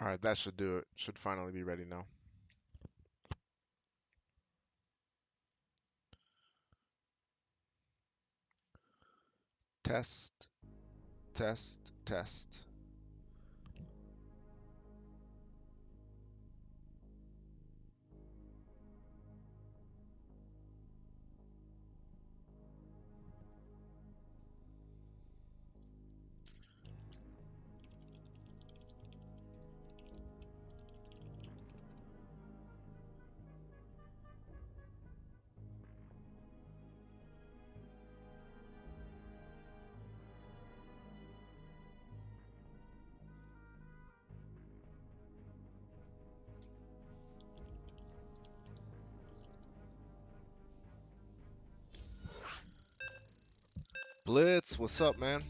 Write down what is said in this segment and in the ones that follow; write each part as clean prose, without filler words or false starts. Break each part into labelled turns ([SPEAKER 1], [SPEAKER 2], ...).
[SPEAKER 1] Alright, that should do it. Should finally be ready now. Test, test, test. Blitz, what's up, man?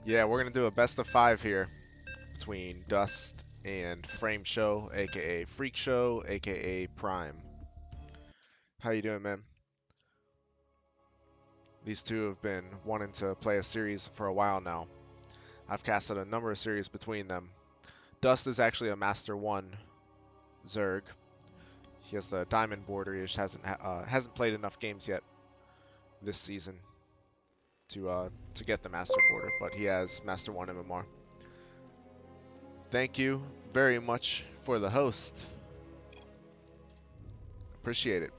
[SPEAKER 1] Yeah, we're gonna do a best of 5 here between Dust and Frame Show, aka Freak Show, aka Prime. How you doing, man? These two have been wanting to play a series for a while now. I've casted a number of series between them. Dust is actually a Master 1 Zerg. He has the Diamond border. He just hasn't played enough games yet this season to get the Master border, but he has Master 1 MMR. Thank you very much for the host. Appreciate it.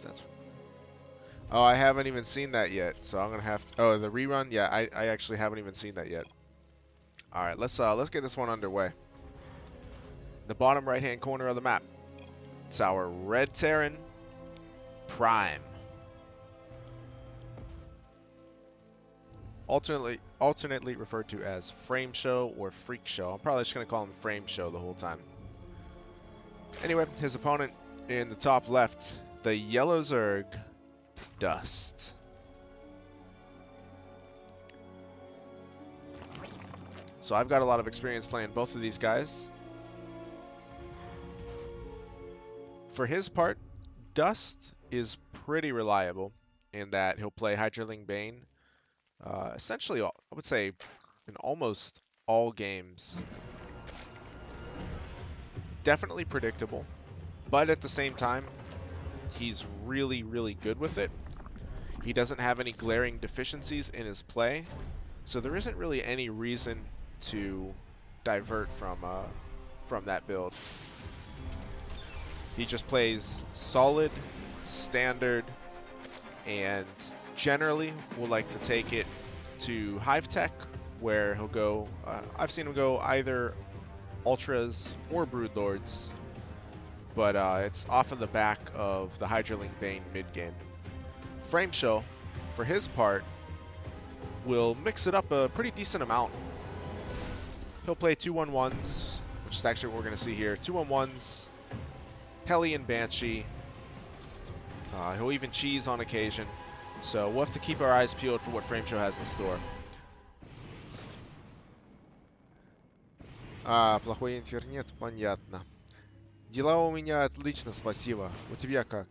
[SPEAKER 1] That's... Oh, I haven't even seen that yet, so I'm gonna have to... Oh, the rerun? Yeah, I actually haven't even seen that yet. All right, let's get this one underway. The bottom right-hand corner of the map. It's our Red Terran Prime. Alternately referred to as Frame Show or Freak Show. I'm probably just going to call him Frame Show the whole time. Anyway, his opponent in the top left, the Yellow Zerg, Dust. So I've got a lot of experience playing both of these guys. For his part, Dust is pretty reliable in that he'll play Hydraling Bane essentially, I would say, in almost all games. Definitely predictable, but at the same time, he's really, really good with it. He doesn't have any glaring deficiencies in his play, so there isn't really any reason to divert from that build. He just plays solid, standard, and generally will like to take it to Hive Tech, where he'll go, I've seen him go either Ultras or Broodlords, but it's off of the back of the Hydraling Bane mid-game. Frame Show, for his part, will mix it up a pretty decent amount. He'll play 2/1/1s, which is actually what we're going to see here. 2/1/1s, Heli and Banshee. He'll even cheese on occasion. So we'll have to keep our eyes peeled for what Frame Show has in store.
[SPEAKER 2] Плохой интернет, понятно. Дела у меня отлично, спасибо. У тебя как?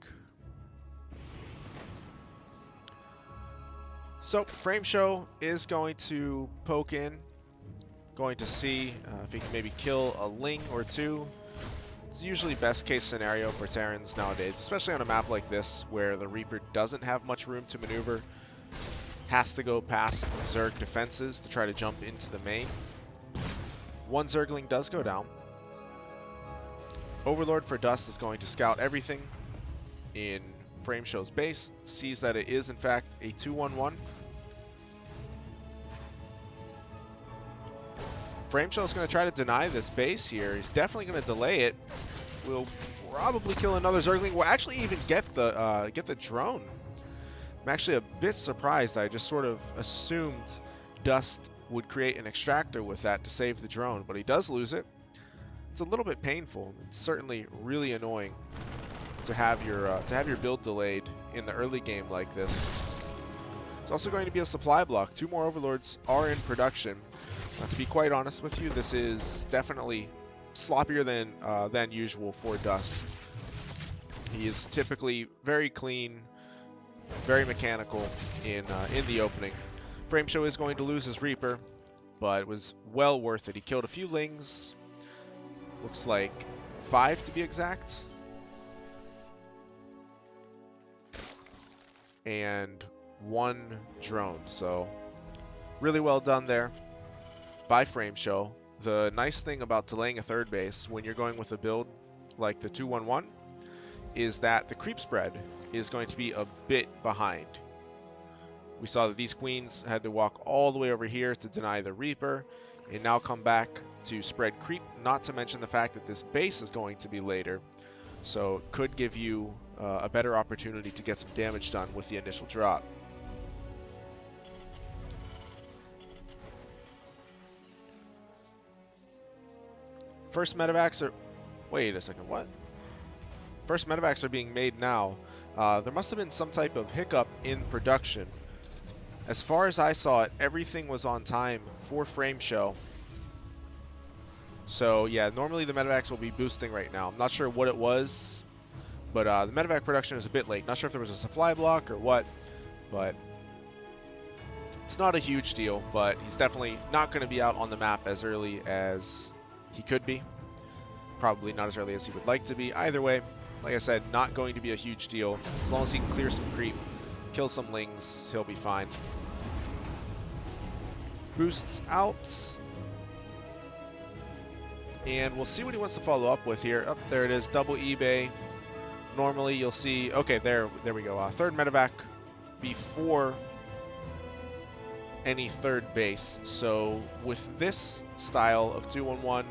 [SPEAKER 1] So Frame Show is going to poke in, going to see if he can maybe kill a Ling or two. It's usually best case scenario for Terrans nowadays, especially on a map like this where the Reaper doesn't have much room to maneuver, has to go past Zerg defenses to try to jump into the main. One Zergling does go down. Overlord for Dust is going to scout everything in Frame Show's base, sees that it is in fact a 2/1/1. Frame Show is going to try to deny this base here. He's definitely going to delay it. We'll probably kill another Zergling. We'll actually even get the drone. I'm actually a bit surprised. I just sort of assumed Dust would create an extractor with that to save the drone, but he does lose it. It's a little bit painful. It's certainly really annoying to have your build delayed in the early game like this. It's also going to be a supply block. 2 more Overlords are in production. To be quite honest with you, this is definitely sloppier than usual for Dust. He is typically very clean, very mechanical in the opening. Frame Show is going to lose his Reaper. but it was well worth it. He killed a few lings. Looks like 5 to be exact. And 1 drone. So really well done there by Frameshow. The nice thing about delaying a third base when you're going with a build like the 2-1-1 is that the creep spread is going to be a bit behind. We saw that these queens had to walk all the way over here to deny the Reaper and now come back to spread creep, not to mention the fact that this base is going to be later. So it could give you a better opportunity to get some damage done with the initial drop. First medevacs are... Wait a second, what? First medevacs are being made now. There must have been some type of hiccup in production. As far as I saw it, everything was on time for Frameshow. So yeah, normally the medevacs will be boosting right now. I'm not sure what it was, but the medevac production is a bit late. Not sure if there was a supply block or what, but it's not a huge deal. But he's definitely not going to be out on the map as early as he could be. Probably not as early as he would like to be. Either way, like I said, not going to be a huge deal. As long as he can clear some creep, kill some lings, he'll be fine. Boosts out. And we'll see what he wants to follow up with here. Oh, there it is, double eBay. Normally you'll see, okay, there we go. Third medevac before any third base. So with this style of 2-1-1,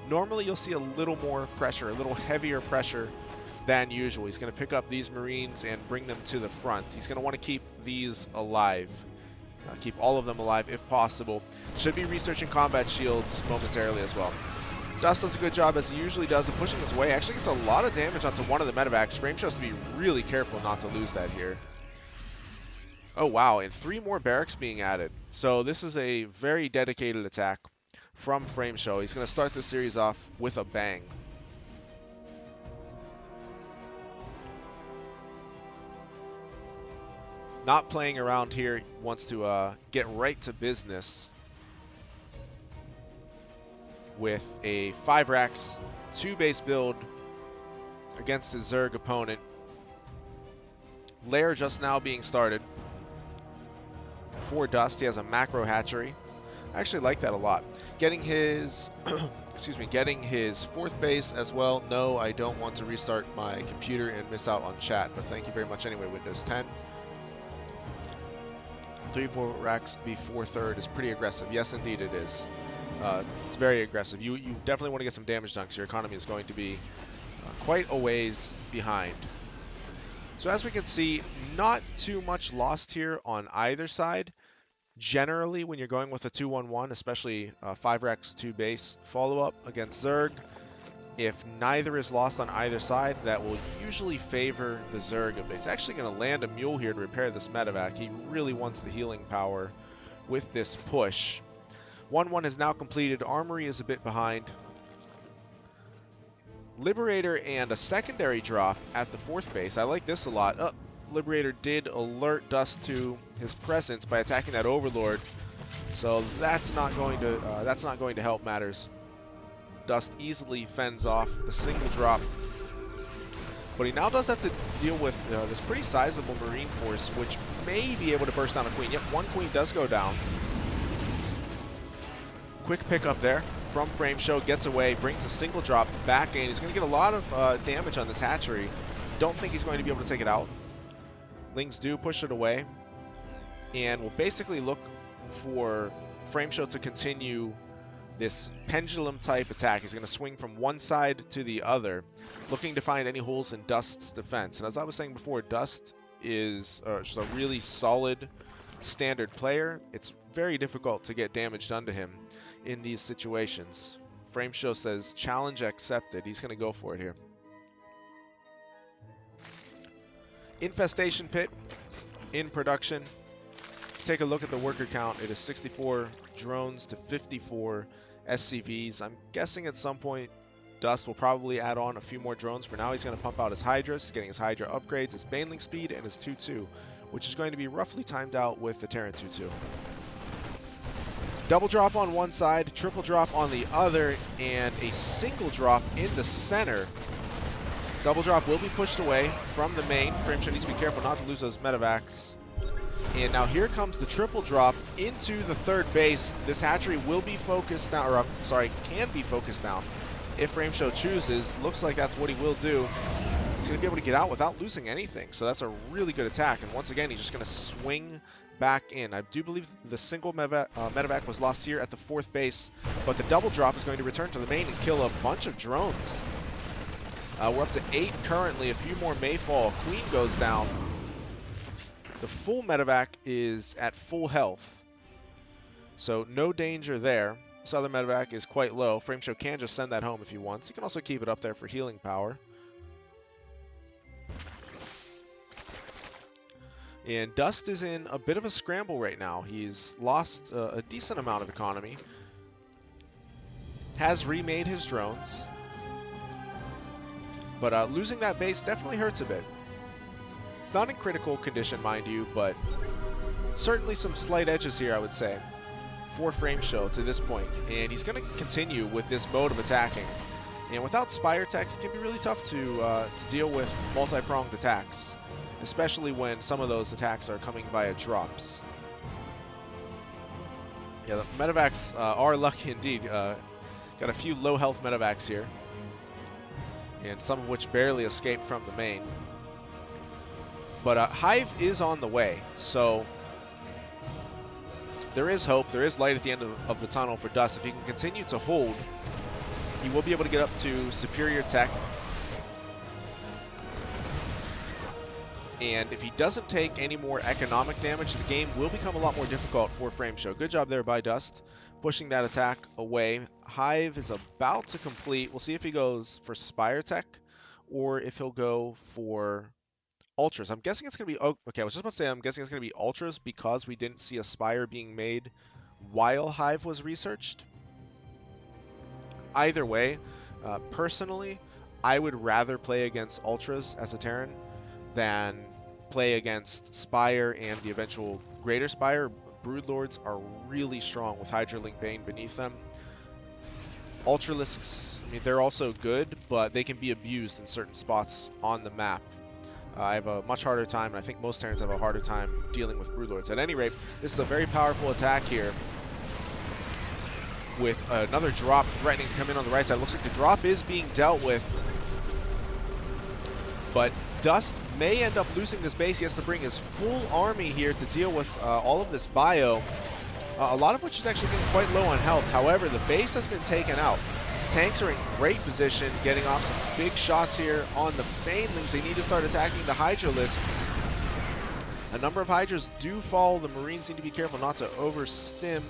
[SPEAKER 1] normally you'll see a little more pressure, a little heavier pressure than usual. He's going to pick up these Marines and bring them to the front. He's going to want to keep these alive. Keep all of them alive if possible. Should be researching combat shields momentarily as well. Dust does a good job, as he usually does, of pushing his way. Actually gets a lot of damage onto one of the medevacs. Frameshow has to be really careful not to lose that here. Oh wow, and 3 more barracks being added. So this is a very dedicated attack from Frameshow. He's going to start this series off with a bang. Not playing around here, wants to get right to business with a 5 racks, 2 base build against his Zerg opponent. Lair just now being started. For Dust, he has a macro hatchery. I actually like that a lot. Getting his, getting his 4th base as well. No, I don't want to restart my computer and miss out on chat, but thank you very much anyway, Windows 10. 3-4 racks before 3rd is pretty aggressive. Yes, indeed it is. It's very aggressive. You definitely want to get some damage done because your economy is going to be quite a ways behind. So as we can see, not too much lost here on either side. Generally, when you're going with a 2-1-1, especially 5 racks 2 base follow-up against Zerg, if neither is lost on either side, that will usually favor the Zerg a bit. He's actually going to land a mule here to repair this medevac. He really wants the healing power with this push. 1-1 is now completed. Armory is a bit behind. Liberator and a secondary drop at the 4th base. I like this a lot. Oh, Liberator did alert Dust to his presence by attacking that Overlord. So that's not going to help matters. Dust easily fends off the single drop. But he now does have to deal with this pretty sizable Marine force, which may be able to burst down a Queen. Yep, 1 Queen does go down. Quick pickup there from Frameshow, gets away, brings a single drop back in. He's going to get a lot of damage on this hatchery. Don't think he's going to be able to take it out. Lings do push it away, and will basically look for Frameshow to continue this pendulum type attack. He's going to swing from one side to the other, looking to find any holes in Dust's defense. And as I was saying before, Dust is just a really solid standard player. It's very difficult to get damage done to him in these situations. Frameshow says challenge accepted. He's going to go for it here. Infestation Pit in production. Take a look at the worker count. It is 64 drones to 54 SCVs. I'm guessing at some point Dust will probably add on a few more drones. For now, he's going to pump out his Hydras. He's getting his Hydra upgrades, his Baneling speed, and his 2-2, which is going to be roughly timed out with the Terran 2-2. Double drop on one side, triple drop on the other, and a single drop in the center. Double drop will be pushed away from the main. Frameshow needs to be careful not to lose those medevacs. And now here comes the triple drop into the third base. This hatchery will be focused now, or sorry, can be focused down if Frameshow chooses. Looks like that's what he will do. He's going to be able to get out without losing anything. So that's a really good attack. And once again, he's just going to swing back in. I do believe the single medevac was lost here at the fourth base, but the double drop is going to return to the main and kill a bunch of drones. We're up to 8 currently. A few more may fall. Queen goes down. The full medevac is at full health, so no danger there. This other medevac is quite low. Frameshow can just send that home if he wants. He can also keep it up there for healing power. And Dust is in a bit of a scramble right now. He's lost a decent amount of economy. Has remade his drones. But losing that base definitely hurts a bit. It's not in critical condition, mind you, but certainly some slight edges here, I would say, for Frameshow to this point. And he's going to continue with this mode of attacking. And without Spire Tech, it can be really tough to deal with multi-pronged attacks, especially when some of those attacks are coming via drops. Yeah, the medevacs are lucky indeed. Got a few low health medevacs here, and some of which barely escaped from the main. But Hive is on the way, so there is hope. There is light at the end of the tunnel for Dust. If he can continue to hold, he will be able to get up to superior tech. And if he doesn't take any more economic damage, the game will become a lot more difficult for Frameshow. Good job there by Dust, pushing that attack away. Hive is about to complete. We'll see if he goes for Spire Tech or if he'll go for Ultras. I'm guessing it's going to be... Oh, okay, I was just about to say I'm guessing it's going to be Ultras because we didn't see a Spire being made while Hive was researched. Either way, personally, I would rather play against Ultras as a Terran than play against Spire and the eventual Greater Spire. Broodlords are really strong with Hydralink Bane beneath them. Ultralisks, I mean, they're also good, but they can be abused in certain spots on the map. I have a much harder time, and I think most Terrans have a harder time dealing with Broodlords. At any rate, this is a very powerful attack here, with another drop threatening to come in on the right side. It looks like the drop is being dealt with, but Dust may end up losing this base. He has to bring his full army here to deal with all of this bio, a lot of which is actually getting quite low on health. However, the base has been taken out. Tanks are in great position, getting off some big shots here on the Banelings. They need to start attacking the Hydralisks. A number of Hydras do fall. The Marines need to be careful not to overstim.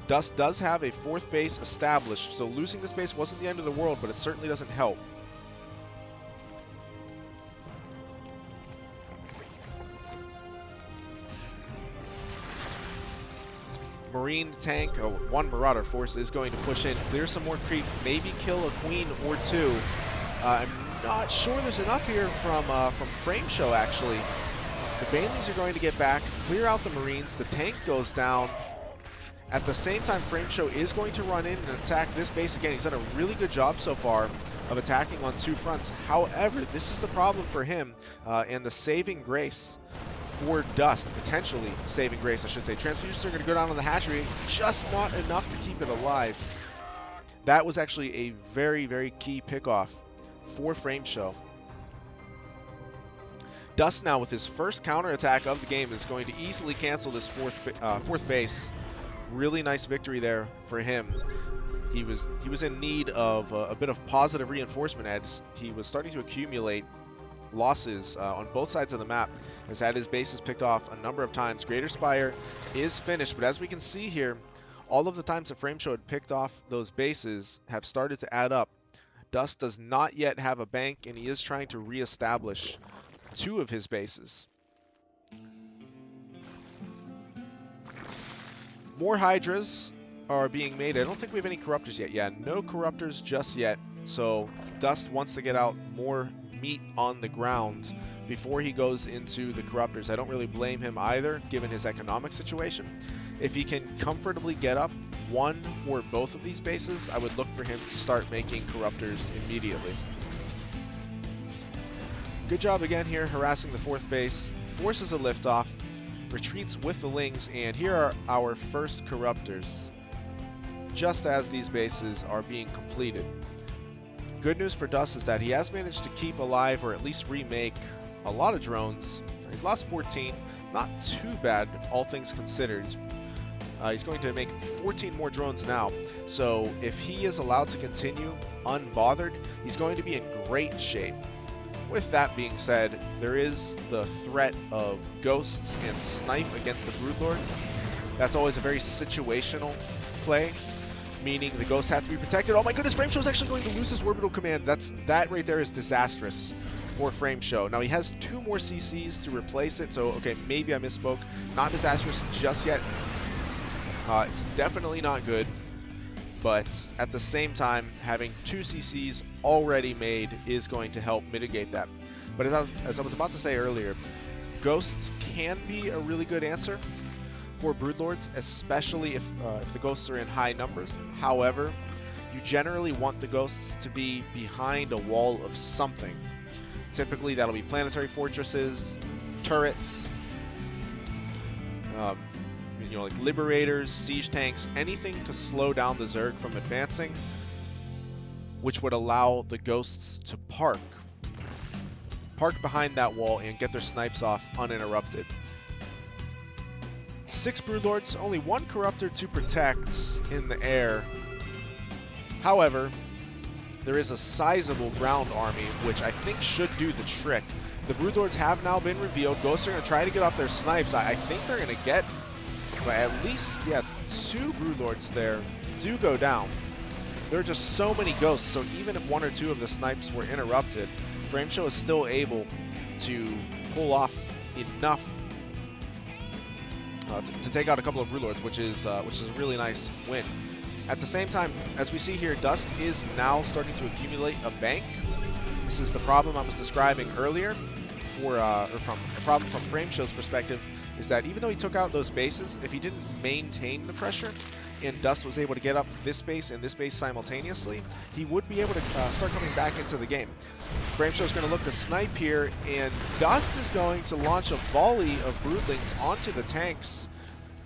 [SPEAKER 1] Dust does have a fourth base established, so losing this base wasn't the end of the world, but it certainly doesn't help. Marine tank, one Marauder force is going to push in, clear some more creep, maybe kill a queen or two. I'm not sure there's enough here from Frameshow, actually. The Banelings are going to get back, clear out the Marines, the tank goes down. At the same time, Frameshow is going to run in and attack this base again. He's done a really good job so far of attacking on two fronts. However, this is the problem for him, and the saving grace for Dust, potentially saving grace, I should say. Transfusions are going to go down on the hatchery, just not enough to keep it alive. That was actually a very, very key pickoff for Frameshow. Dust now, with his first counterattack of the game, is going to easily cancel this fourth base. Really nice victory there for him. He was in need of a bit of positive reinforcement as he was starting to accumulate losses on both sides of the map. Has had his bases picked off a number of times. Greater Spire is finished, but as we can see here, all of the times that Frameshow had picked off those bases have started to add up. Dust does not yet have a bank, and he is trying to reestablish two of his bases. More Hydras are being made. I don't think we have any Corruptors yet. Yeah, no Corruptors just yet. So Dust wants to get out more meat on the ground before he goes into the Corruptors. I don't really blame him either, given his economic situation. If he can comfortably get up one or both of these bases, I would look for him to start making Corruptors immediately. Good job again here, harassing the 4th base, forces a liftoff, retreats with the Lings, and here are our first Corruptors, just as these bases are being completed. Good news for Dust is that he has managed to keep alive, or at least remake, a lot of drones. He's lost 14, not too bad, all things considered. He's going to make 14 more drones now, so if he is allowed to continue unbothered, he's going to be in great shape. With that being said, there is the threat of ghosts and snipe against the Broodlords. That's always a very situational play, meaning the ghosts have to be protected. Oh my goodness, Frameshow is actually going to lose his orbital command. That right there is disastrous for Frameshow. Now he has 2 more CCs to replace it, so okay, maybe I misspoke. Not disastrous just yet. It's definitely not good, but at the same time, having 2 CCs already made is going to help mitigate that. But as I was about to say earlier, ghosts can be a really good answer for Broodlords, especially if the ghosts are in high numbers. However, you generally want the ghosts to be behind a wall of something. Typically, that'll be planetary fortresses, turrets, like liberators, siege tanks, anything to slow down the Zerg from advancing, which would allow the ghosts to park behind that wall and get their snipes off uninterrupted. 6 Broodlords, only 1 Corruptor to protect in the air. However, there is a sizable ground army, which I think should do the trick. The Broodlords have now been revealed. Ghosts are going to try to get off their snipes. I think they're going to get at least, 2 Broodlords there do go down. There are just so many ghosts, so even if 1 or 2 of the snipes were interrupted, Frameshow is still able to pull off enough to take out a couple of Broodlords, which is a really nice win. At the same time, as we see here, Dust is now starting to accumulate a bank. This is the problem I was describing earlier, from Frameshow's perspective, is that even though he took out those bases, if he didn't maintain the pressure, and Dust was able to get up this base and this base simultaneously, he would be able to start coming back into the game. Frameshow's going to look to snipe here, and Dust is going to launch a volley of Broodlings onto the tanks.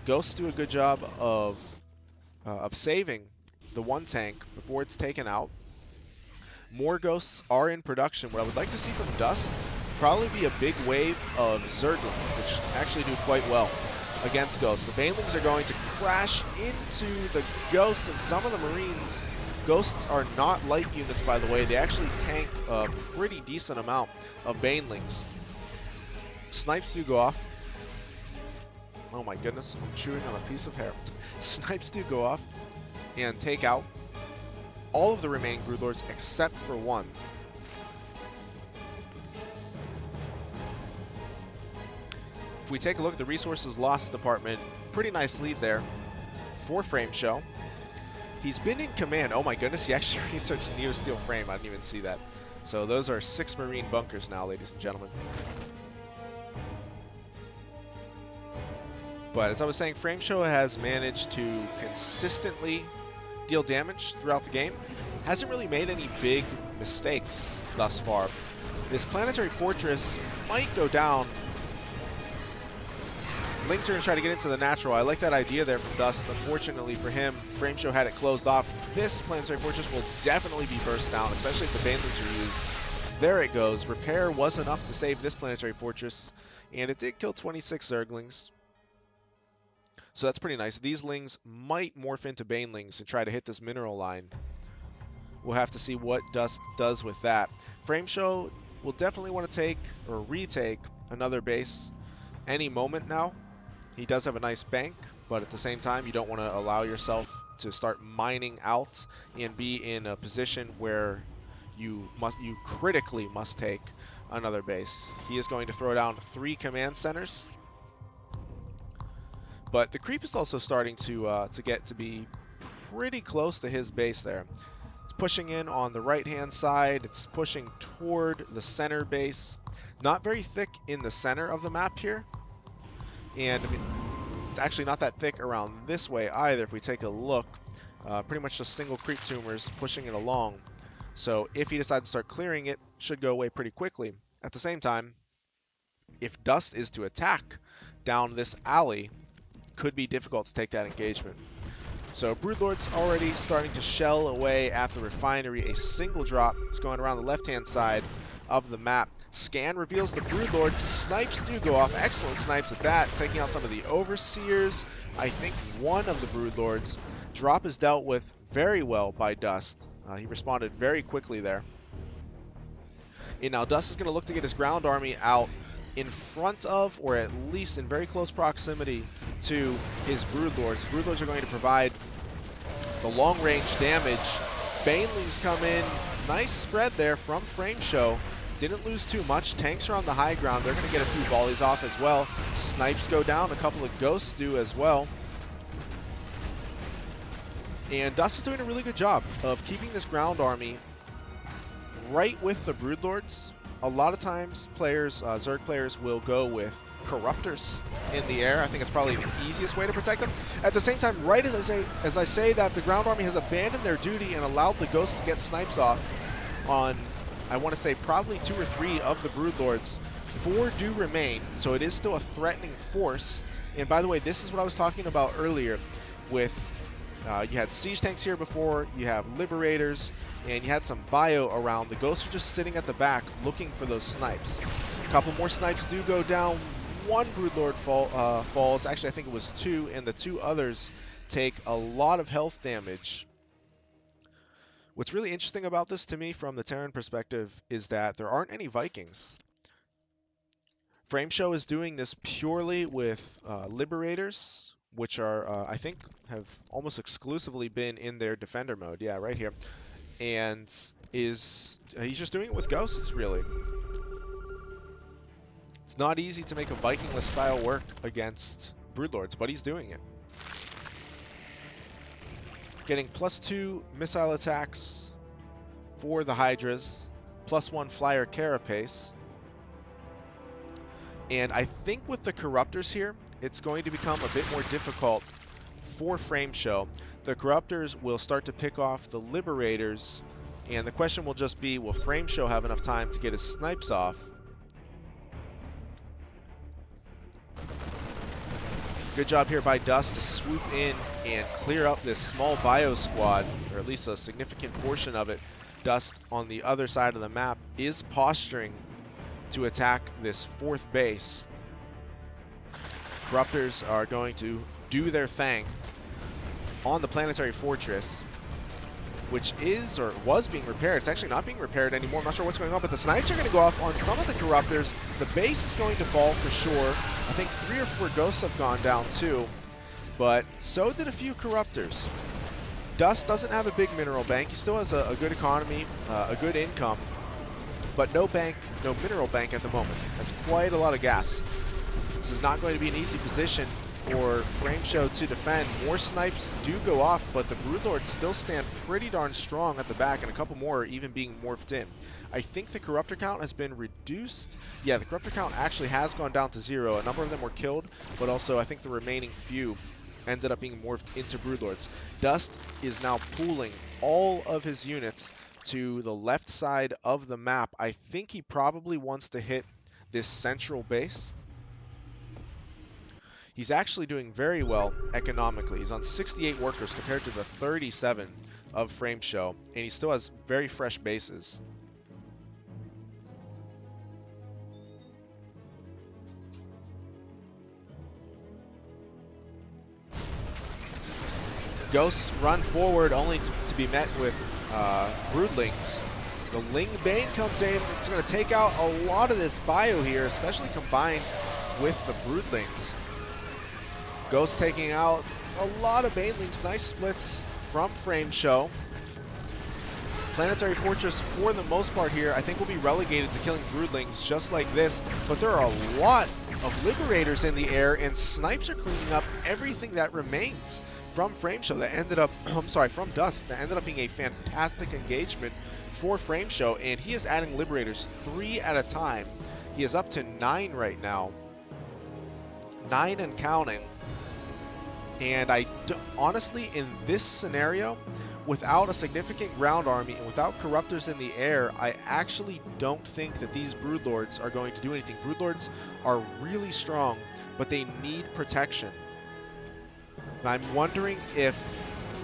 [SPEAKER 1] Ghosts do a good job of saving the 1 tank before it's taken out. More ghosts are in production. What I would like to see from Dust probably be a big wave of Zerglings, which actually do quite well against ghosts. The Banelings are going to crash into the ghosts and some of the Marines. Ghosts are not light units, by the way. They actually tank a pretty decent amount of Banelings. Snipes do go off. Oh my goodness, I'm chewing on a piece of hair. Snipes do go off and take out all of the remaining Broodlords except for 1. If we take a look at the resources lost department, pretty nice lead there for Frameshow. He's been in command. Oh my goodness, he actually researched Neo Steel Frame. I didn't even see that. So those are 6 Marine bunkers now, ladies and gentlemen. But as I was saying, Frameshow has managed to consistently deal damage throughout the game. Hasn't really made any big mistakes thus far. This planetary fortress might go down. Lings are going to try to get into the natural. I like that idea there from Dust. Unfortunately for him, Frameshow had it closed off. This planetary fortress will definitely be burst down, especially if the Banelings are used. There it goes. Repair was enough to save this planetary fortress, and it did kill 26 Zerglings. So that's pretty nice. These Lings might morph into Banelings and try to hit this mineral line. We'll have to see what Dust does with that. Frameshow will definitely want to take or retake another base any moment now. He does have a nice bank, but at the same time, you don't want to allow yourself to start mining out and be in a position where you critically must take another base. He is going to throw down 3 command centers, but the creep is also starting to get to be pretty close to his base there. It's pushing in on the right-hand side. It's pushing toward the center base. Not very thick in the center of the map here. And, I mean, it's actually not that thick around this way either if we take a look. Pretty much just single creep tumors pushing it along. So if he decides to start clearing it, should go away pretty quickly. At the same time, if Dust is to attack down this alley, could be difficult to take that engagement. So Broodlord's already starting to shell away at the refinery. A single drop is going around the left-hand side of the map. Scan reveals the Broodlords. Snipes do go off. Excellent snipes at that, taking out some of the Overseers. I think one of the Broodlords. Drop is dealt with very well by Dust. He responded very quickly there. And now Dust is going to look to get his ground army out in front of, or at least in very close proximity to, his Broodlords. Broodlords are going to provide the long-range damage. Banelings come in. Nice spread there from Frameshow. Didn't lose too much. Tanks are on the high ground. They're going to get a few volleys off as well. Snipes go down. A couple of Ghosts do as well. And Dust is doing a really good job of keeping this ground army right with the Broodlords. A lot of times players, Zerg players, will go with Corruptors in the air. I think it's probably the easiest way to protect them. At the same time, right as I say that, the ground army has abandoned their duty and allowed the Ghosts to get snipes off on, I want to say, probably 2 or 3 of the Broodlords. 4 do remain, so it is still a threatening force. And by the way, this is what I was talking about earlier with you had siege tanks here before, you have liberators, and you had some bio around. The Ghosts are just sitting at the back looking for those snipes. A couple more snipes do go down. 1 Broodlord falls. Actually, I think it was 2, and the 2 others take a lot of health damage. What's really interesting about this to me from the Terran perspective is that there aren't any Vikings. Frameshow is doing this purely with Liberators, which are, I think, have almost exclusively been in their Defender mode. Yeah, right here. And he's just doing it with Ghosts, really. It's not easy to make a Vikingless style work against Broodlords, but he's doing it. Getting +2 missile attacks for the Hydras, +1 flyer carapace. And I think with the Corruptors here, it's going to become a bit more difficult for Frameshow. The Corruptors will start to pick off the Liberators, and the question will just be, will Frameshow have enough time to get his snipes off? Good job here by Dust to swoop in and clear up this small bio squad, or at least a significant portion of it. Dust on the other side of the map is posturing to attack this 4th base. Corruptors are going to do their thing on the planetary fortress, which is, or was being repaired. It's actually not being repaired anymore. I'm not sure what's going on, but the snipes are going to go off on some of the Corruptors. The base is going to fall for sure. I think 3 or 4 Ghosts have gone down too, but so did a few Corruptors. Dust doesn't have a big mineral bank. He still has a good economy, a good income, but no mineral bank at the moment. That's quite a lot of gas. This is not going to be an easy position for Frameshow to defend. More snipes do go off, but the Broodlords still stand pretty darn strong at the back, and a couple more are even being morphed in. I think the Corruptor count has been reduced. Yeah, the Corruptor count actually has gone down to 0. A number of them were killed, but also I think the remaining few ended up being morphed into Broodlords. Dust is now pooling all of his units to the left side of the map. I think he probably wants to hit this central base. He's actually doing very well economically. He's on 68 workers compared to the 37 of Frameshow, and he still has very fresh bases. Ghosts run forward only to be met with Broodlings. The Ling Bane comes in. It's going to take out a lot of this bio here, especially combined with the Broodlings. Ghosts taking out a lot of Banelings. Nice splits from Frameshow. Planetary Fortress, for the most part here, I think will be relegated to killing Broodlings just like this. But there are a lot of Liberators in the air, and snipes are cleaning up everything that remains. from Frameshow that ended up, I'm sorry, from Dust that ended up being a fantastic engagement for Frameshow, and he is adding Liberators 3 at a time. He is up to 9 right now, 9 and counting. And honestly, in this scenario, without a significant ground army and without Corruptors in the air, I actually don't think that these Broodlords are going to do anything. Broodlords are really strong, but they need protection. I'm wondering if,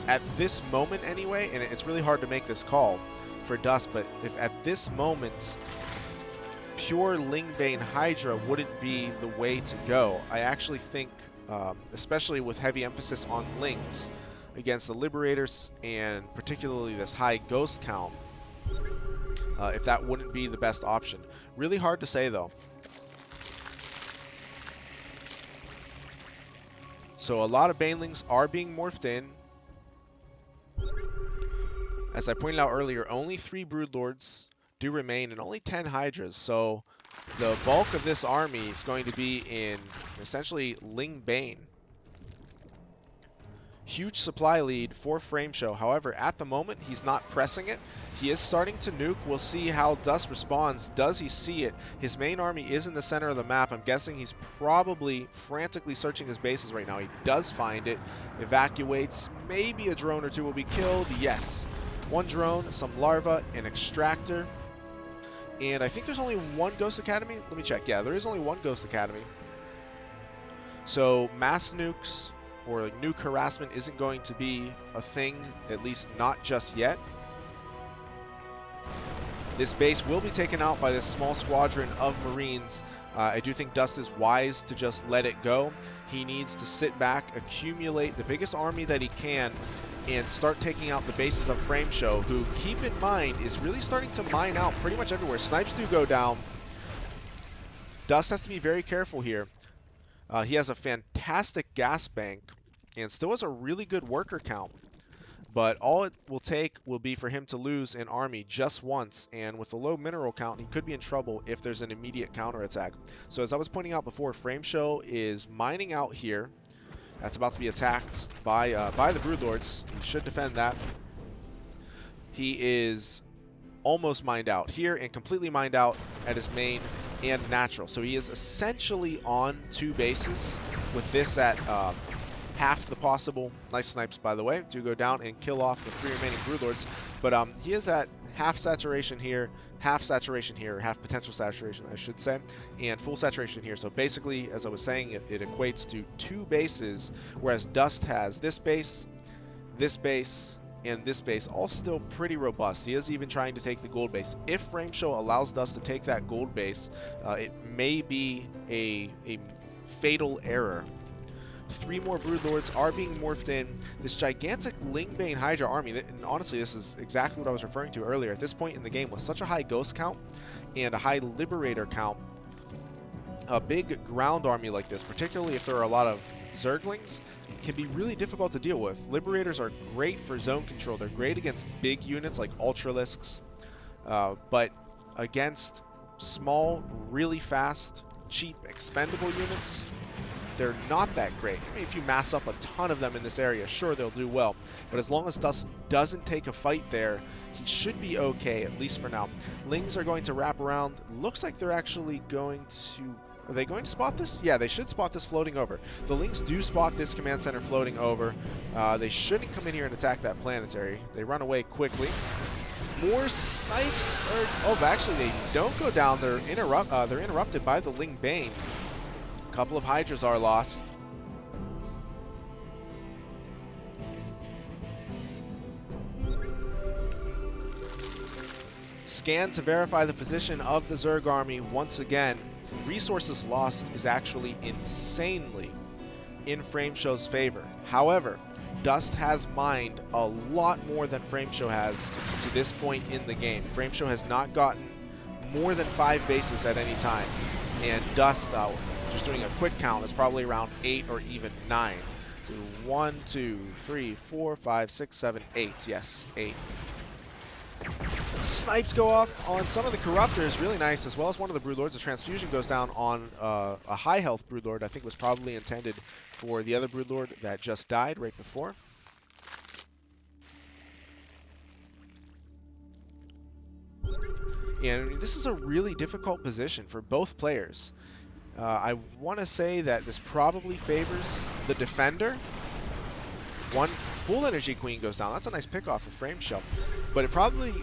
[SPEAKER 1] at this moment anyway, and it's really hard to make this call for Dust, but if at this moment, pure Lingbane Hydra wouldn't be the way to go. I actually think, especially with heavy emphasis on Lings against the Liberators, and particularly this high ghost count, if that wouldn't be the best option. Really hard to say though. So a lot of Banelings are being morphed in. As I pointed out earlier, only 3 Broodlords do remain and only 10 Hydras. So the bulk of this army is going to be in essentially Lingbane. Huge supply lead for Frameshow. However, at the moment, he's not pressing it. He is starting to nuke. We'll see how Dust responds. Does he see it? His main army is in the center of the map. I'm guessing he's probably frantically searching his bases right now. He does find it. Evacuates. Maybe a drone or two will be killed. Yes. 1 drone, some larva, an extractor. And I think there's only 1 Ghost Academy. Let me check. Yeah, there is only 1 Ghost Academy. So mass nukes or like nuke harassment isn't going to be a thing, at least not just yet. This base will be taken out by this small squadron of Marines. I do think Dust is wise to just let it go. He needs to sit back, accumulate the biggest army that he can, and start taking out the bases of Frameshow, who, keep in mind, is really starting to mine out pretty much everywhere. Snipes do go down. Dust has to be very careful here. He has a fantastic gas bank and still has a really good worker count. But all it will take will be for him to lose an army just once, and with a low mineral count, he could be in trouble if there's an immediate counterattack. So as I was pointing out before, Frameshow is mining out here. That's about to be attacked by the Broodlords. He should defend that. He is almost mined out here and completely mined out at his main and natural. So he is essentially on 2 bases with this at half the possible. Nice snipes, by the way. Do go down and kill off the 3 remaining Broodlords. But he is at half saturation here, half saturation here, half potential saturation, I should say, and full saturation here. So basically, as I was saying, it equates to 2 bases, whereas Dust has this base, and this base, all still pretty robust. He is even trying to take the gold base. If Frameshow allows Dust to take that gold base, it may be a fatal error. 3 more Broodlords are being morphed in. This gigantic Lingbane Hydra army, and honestly, this is exactly what I was referring to earlier. At this point in the game, with such a high ghost count and a high Liberator count, a big ground army like this, particularly if there are a lot of Zerglings, can be really difficult to deal with. Liberators are great for zone control. They're great against big units like Ultralisks, but against small, really fast, cheap, expendable units, they're not that great. I mean, if you mass up a ton of them in this area, sure, they'll do well. But as long as Dust doesn't take a fight there, he should be okay, at least for now. Lings are going to wrap around. Looks like they're actually going to... Are they going to spot this? Yeah, they should spot this floating over. The Lings do spot this command center floating over. They shouldn't come in here and attack that planetary. They run away quickly. More snipes are... Oh, actually, they don't go down. They're interrupted by the Lingbane. A couple of Hydras are lost. Scan to verify the position of the Zerg army once again. Resources lost is actually insanely in Frameshow's favor. However, Dust has mined a lot more than Frameshow has to this point in the game. Frameshow has not gotten more than 5 bases at any time. And Dust, just doing a quick count, is probably around 8 or even 9. So 1, 2, 3, 4, 5, 6, 7, 8. Yes, 8. Snipes go off on some of the Corruptors, really nice, as well as one of the Broodlords. The transfusion goes down on a high health Broodlord. I think was probably intended for the other Broodlord that just died right before. And this is a really difficult position for both players. I want to say that this probably favors the defender. One full energy queen goes down. That's a nice pick off for Frameshow. But it probably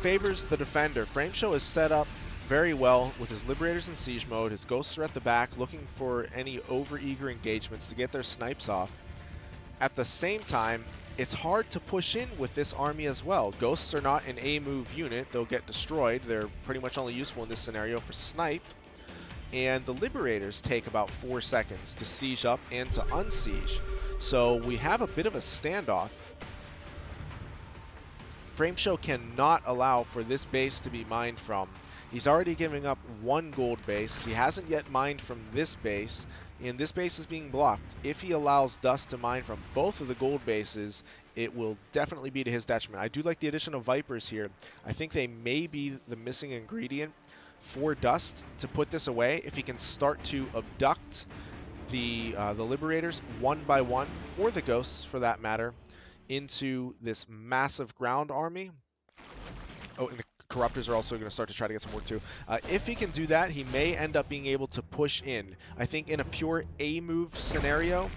[SPEAKER 1] favors the defender. Frameshow is set up very well with his Liberators in siege mode. His ghosts are at the back looking for any over-eager engagements to get their snipes off. At the same time, it's hard to push in with this army as well. Ghosts are not an A-move unit. They'll get destroyed. They're pretty much only useful in this scenario for snipe. And the Liberators take about 4 seconds to siege up and to unsiege. So we have a bit of a standoff. Frameshow cannot allow for this base to be mined from. He's already giving up 1 gold base. He hasn't yet mined from this base, and this base is being blocked. If he allows Dust to mine from both of the gold bases, it will definitely be to his detriment. I do like the addition of Vipers here. I think they may be the missing ingredient for Dust to put this away. If he can start to abduct the Liberators one by one, or the Ghosts for that matter, into this massive ground army. Oh, and the Corruptors are also going to start to try to get some work too. If he can do that, he may end up being able to push in. I think in a pure A-move scenario,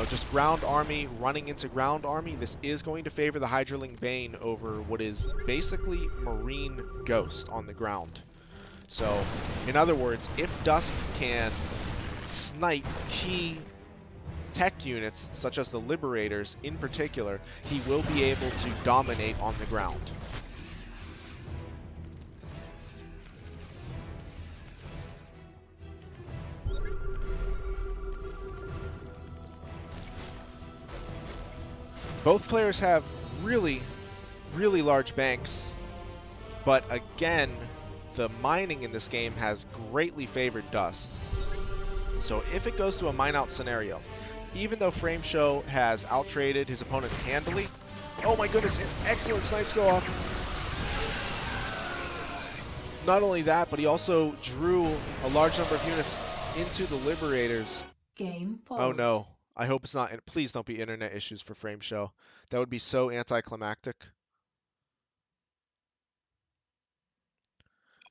[SPEAKER 1] just ground army running into ground army, this is going to favor the Hydraling Bane over what is basically Marine Ghost on the ground. So, in other words, if Dust can snipe key tech units, such as the Liberators in particular, he will be able to dominate on the ground. Both players have really, really large banks, but again, the mining in this game has greatly favored Dust. So if it goes to a mine out scenario, even though Frameshow has outtraded his opponent handily, oh my goodness, excellent snipes go off. Not only that, but he also drew a large number of units into the Liberators.
[SPEAKER 3] Game paused.
[SPEAKER 1] Oh no, I hope it's not, please don't be internet issues for Frameshow. That would be so anticlimactic.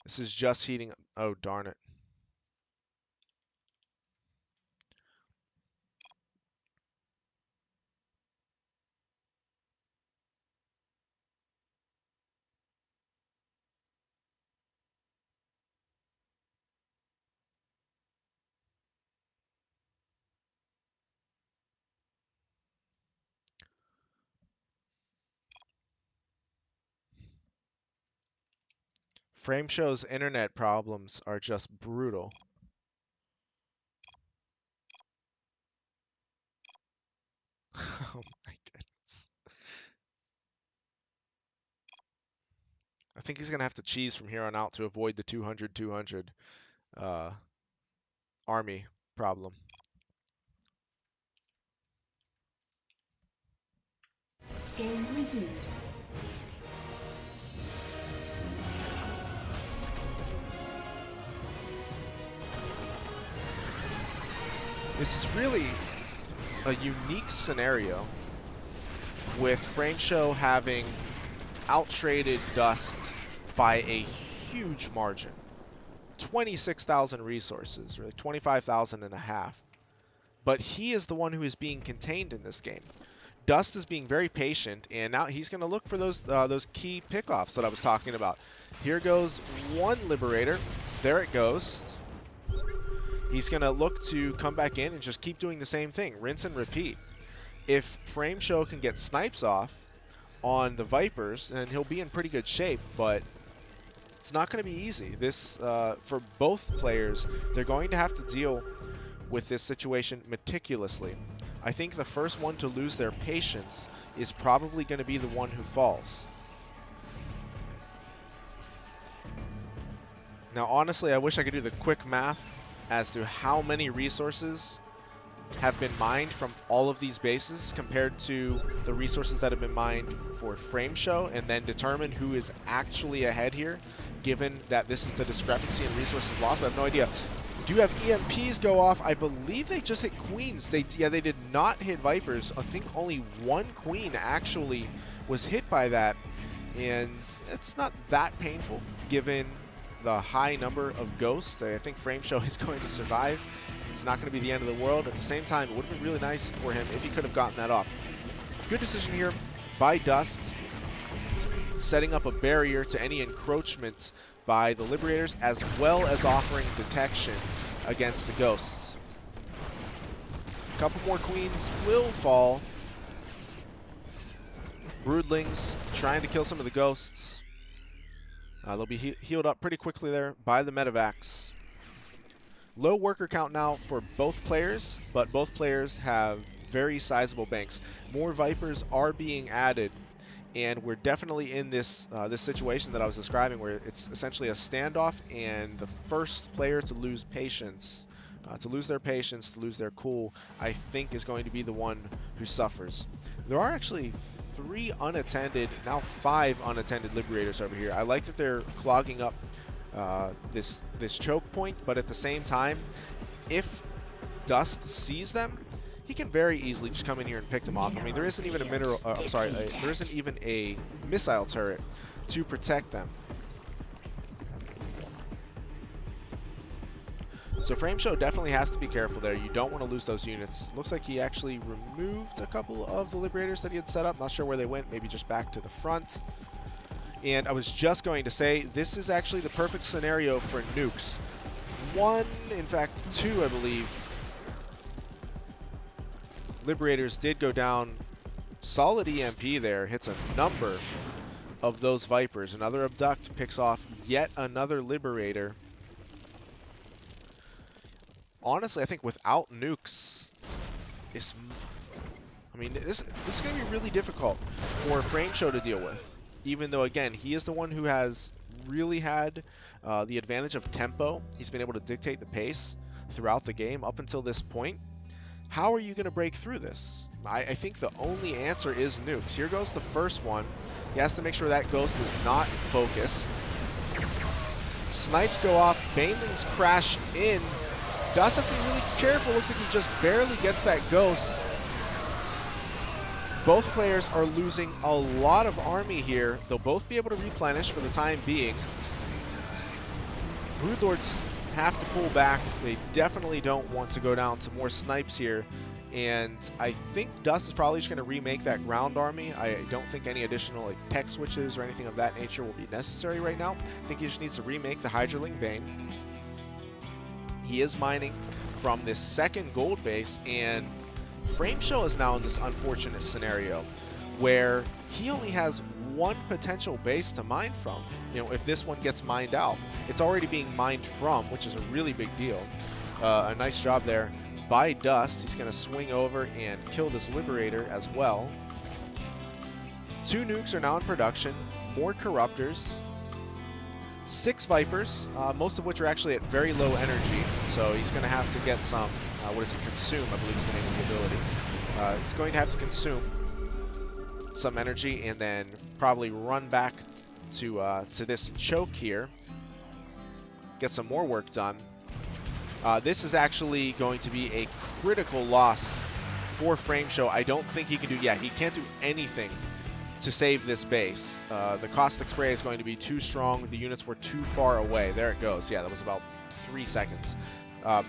[SPEAKER 1] This is just heating up. Oh darn it. Frameshow's internet problems are just brutal. Oh my goodness. I think he's going to have to cheese from here on out to avoid the 200-200 army problem.
[SPEAKER 3] Game resumed.
[SPEAKER 1] This is really a unique scenario with Frameshow having outtraded Dust by a huge margin. 26,000 resources, or 25,000 and a half. But he is the one who is being contained in this game. Dust is being very patient, and now he's going to look for those key pickoffs that I was talking about. Here goes one Liberator. There it goes. He's going to look to come back in and just keep doing the same thing. Rinse and repeat. If Frameshow can get snipes off on the Vipers, then he'll be in pretty good shape, but it's not going to be easy. This, for both players, they're going to have to deal with this situation meticulously. I think the first one to lose their patience is probably going to be the one who falls. Now, honestly, I wish I could do the quick math as to how many resources have been mined from all of these bases compared to the resources that have been mined for Frameshow, and then determine who is actually ahead here, given that this is the discrepancy in resources lost. I have no idea. Do have EMPs go off. I believe they just hit Queens. They did not hit Vipers. I think only one Queen actually was hit by that. and it's not that painful given the high number of ghosts. I think Frameshow is going to survive. It's not going to be the end of the world. At the same time, it would have been really nice for him if he could have gotten that off. Good decision here by Dust, setting up a barrier to any encroachment by the Liberators, as well as offering detection against the ghosts. A couple more queens will fall. Broodlings trying to kill some of the ghosts. They'll be healed up pretty quickly there by the medevacs. Low worker count now for both players, but both players have very sizable banks. More Vipers are being added, and we're definitely in this this situation that I was describing, where it's essentially a standoff, and the first player to lose patience, to lose their cool, I think is going to be the one who suffers. There are actually 3 unattended, now 5 unattended Liberators over here. I like that they're clogging up this choke point, but at the same time, if Dust sees them, he can very easily just come in here and pick them off. I mean, there isn't even a there isn't even a missile turret to protect them. So Frameshow definitely has to be careful there. You don't want to lose those units. Looks like he actually removed a couple of the Liberators that he had set up. Not sure where they went. Maybe just back to the front. And I was just going to say, this is actually the perfect scenario for nukes. 1, in fact 2, I believe, Liberators did go down. Solid EMP there. Hits a number of those Vipers. Another Abduct picks off yet another Liberator. Honestly, I think without nukes, this is going to be really difficult for Frameshow to deal with. Even though, again, he is the one who has really had the advantage of tempo. He's been able to dictate the pace throughout the game up until this point. How are you going to break through this? I think the only answer is nukes. Here goes the first one. He has to make sure that ghost is not focused. Snipes go off. Banelings crash in. Dust has to be really careful. Looks like he just barely gets that ghost. Both players are losing a lot of army here. They'll both be able to replenish for the time being. Broodlords have to pull back. They definitely don't want to go down to more snipes here. And I think Dust is probably just going to remake that ground army. I don't think any additional tech switches or anything of that nature will be necessary right now. I think he just needs to remake the Hydraling Bane. He is mining from this second gold base, and Frameshow is now in this unfortunate scenario where he only has 1 potential base to mine from. You know, if this one gets mined out, it's already being mined from, which is a really big deal. A nice job there by Dust. He's going to swing over and kill this Liberator as well. 2 nukes are now in production, more Corruptors, 6 Vipers, most of which are actually at very low energy, so he's going to have to get some, Consume, I believe is the name of the ability. He's going to have to consume some energy and then probably run back to this choke here, get some more work done. This is actually going to be a critical loss for Frameshow. I don't think he can do, he can't do anything to save this base. The caustic spray is going to be too strong. The units were too far away. There it goes. Yeah, that was about 3 seconds. The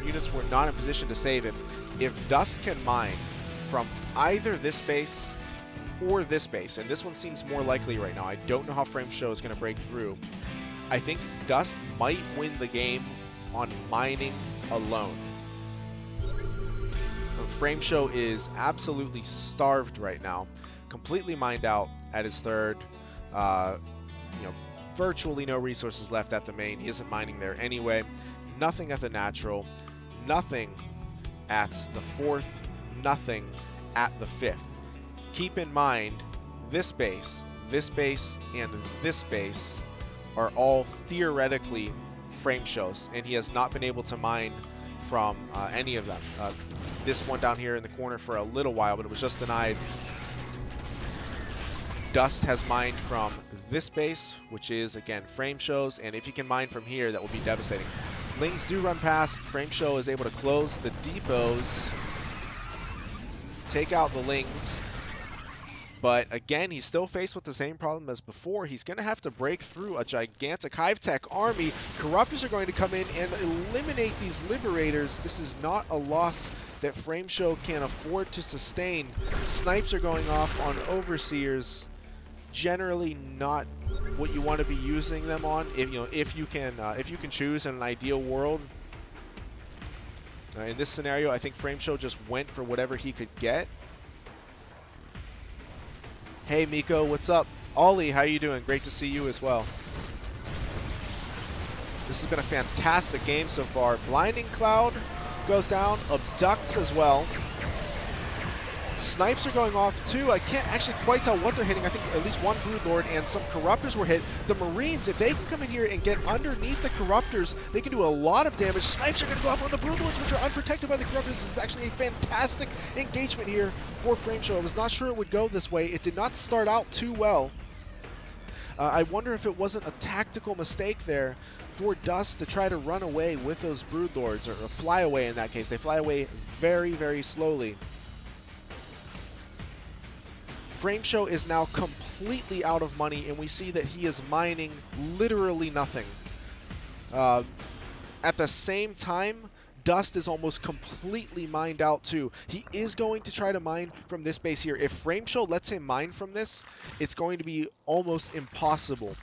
[SPEAKER 1] units were not in position to save him. If Dust can mine from either this base or this base, and this one seems more likely right now. I don't know how Frameshow is going to break through. I think Dust might win the game on mining alone. Frameshow is absolutely starved right now. Completely mined out at his third. Virtually no resources left at the main. He isn't mining there anyway. Nothing at the natural. Nothing at the fourth. Nothing at the fifth. Keep in mind, this base, and this base are all theoretically Frameshow's, and he has not been able to mine from any of them. This one down here in the corner for a little while, but it was just denied. Dust has mined from this base, which is, again, Frameshow's, and if he can mine from here, that will be devastating. Lings do run past. Frameshow is able to close the depots, take out the Lings. But again, he's still faced with the same problem as before. He's going to have to break through a gigantic Hive Tech army. Corruptors are going to come in and eliminate these Liberators. This is not a loss that Frameshow can afford to sustain. Snipes are going off on Overseers. Generally not what you want to be using them on if you can choose in an ideal world. In this scenario, I think Frameshow just went for whatever he could get. Hey Miko, what's up? Ollie, how you doing? Great to see you as well. This has been a fantastic game so far. Blinding Cloud goes down, abducts as well. Snipes are going off too. I can't actually quite tell what they're hitting. I think at least one Broodlord and some Corruptors were hit. The Marines, if they can come in here and get underneath the Corruptors, they can do a lot of damage. Snipes are going to go off on the Broodlords, which are unprotected by the Corruptors. This is actually a fantastic engagement here for Frameshow. I was not sure it would go this way. It did not start out too well. I wonder if it wasn't a tactical mistake there for Dust to try to run away with those Broodlords, or fly away in that case. They fly away very, very slowly. Frameshow is now completely out of money, and we see that he is mining literally nothing. At the same time, Dust is almost completely mined out too. He is going to try to mine from this base here. If Frameshow lets him mine from this, it's going to be almost impossible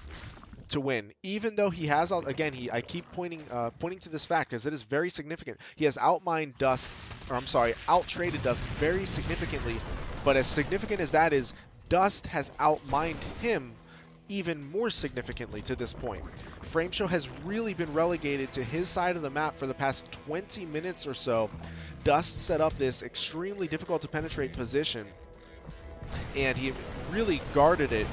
[SPEAKER 1] to win. Even though he has, again, I keep pointing to this fact because it is very significant. He has outmined Dust, or I'm sorry, out-traded Dust very significantly. But as significant as that is, Dust has outmined him even more significantly to this point. Frameshow has really been relegated to his side of the map for the past 20 minutes or so. Dust set up this extremely difficult to penetrate position, and he really guarded it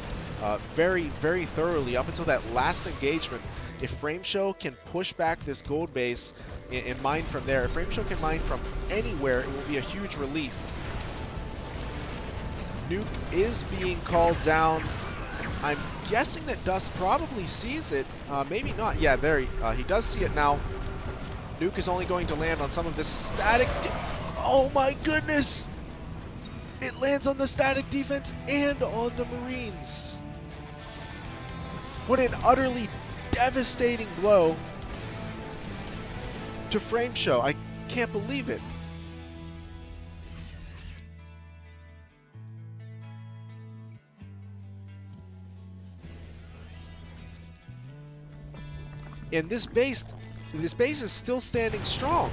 [SPEAKER 1] very, very thoroughly up until that last engagement. If Frameshow can push back this gold base and mine from there, if Frameshow can mine from anywhere, it will be a huge relief. Nuke is being called down. I'm guessing that Dust probably sees it. Maybe not. Yeah, there he does see it now. Nuke is only going to land on some of this static. Oh my goodness! It lands on the static defense and on the Marines. What an utterly devastating blow to Frameshow. I can't believe it. And this base is still standing strong.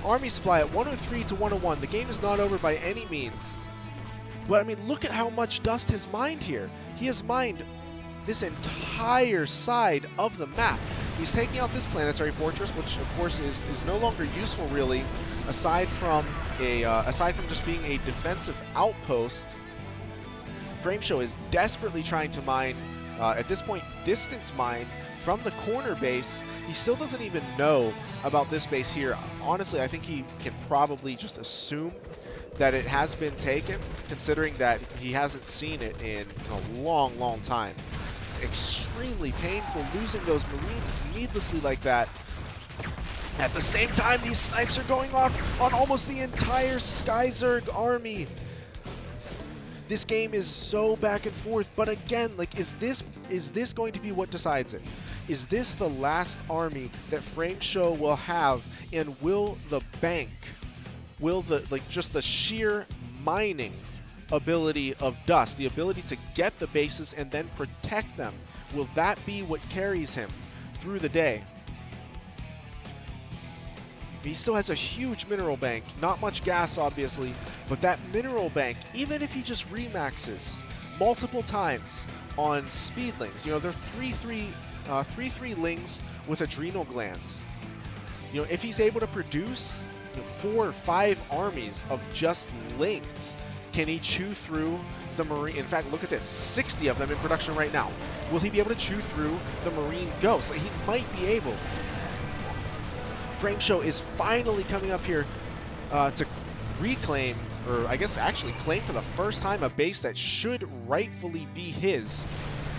[SPEAKER 1] Army supply at 103 to 101. The game is not over by any means. But I mean, look at how much Dust has mined here. He has mined this entire side of the map. He's taking out this planetary fortress, which of course is no longer useful really, aside from just being a defensive outpost. Frameshow is desperately trying to mine, at this point, distance mine from the corner base. He still doesn't even know about this base here. Honestly, I think he can probably just assume that it has been taken, considering that he hasn't seen it in a long, long time. It's extremely painful losing those Marines needlessly like that. At the same time, these snipes are going off on almost the entire SymphoniCsGaming army. This game is so back and forth, but again, like, is this going to be what decides it? Is this the last army that Frameshow will have, and will the bank, will just the sheer mining ability of Dust, the ability to get the bases and then protect them, will that be what carries him through the day? He still has a huge mineral bank, not much gas obviously, but that mineral bank, even if he just remaxes multiple times on speedlings, they're 3/3 lings with adrenal glands. If he's able to produce 4 or 5 armies of just lings, can he chew through the Marine? In fact, look at this, 60 of them in production right now. Will he be able to chew through the Marine ghosts? He might be able. Frameshow is finally coming up here to reclaim, or I guess actually claim for the first time, a base that should rightfully be his.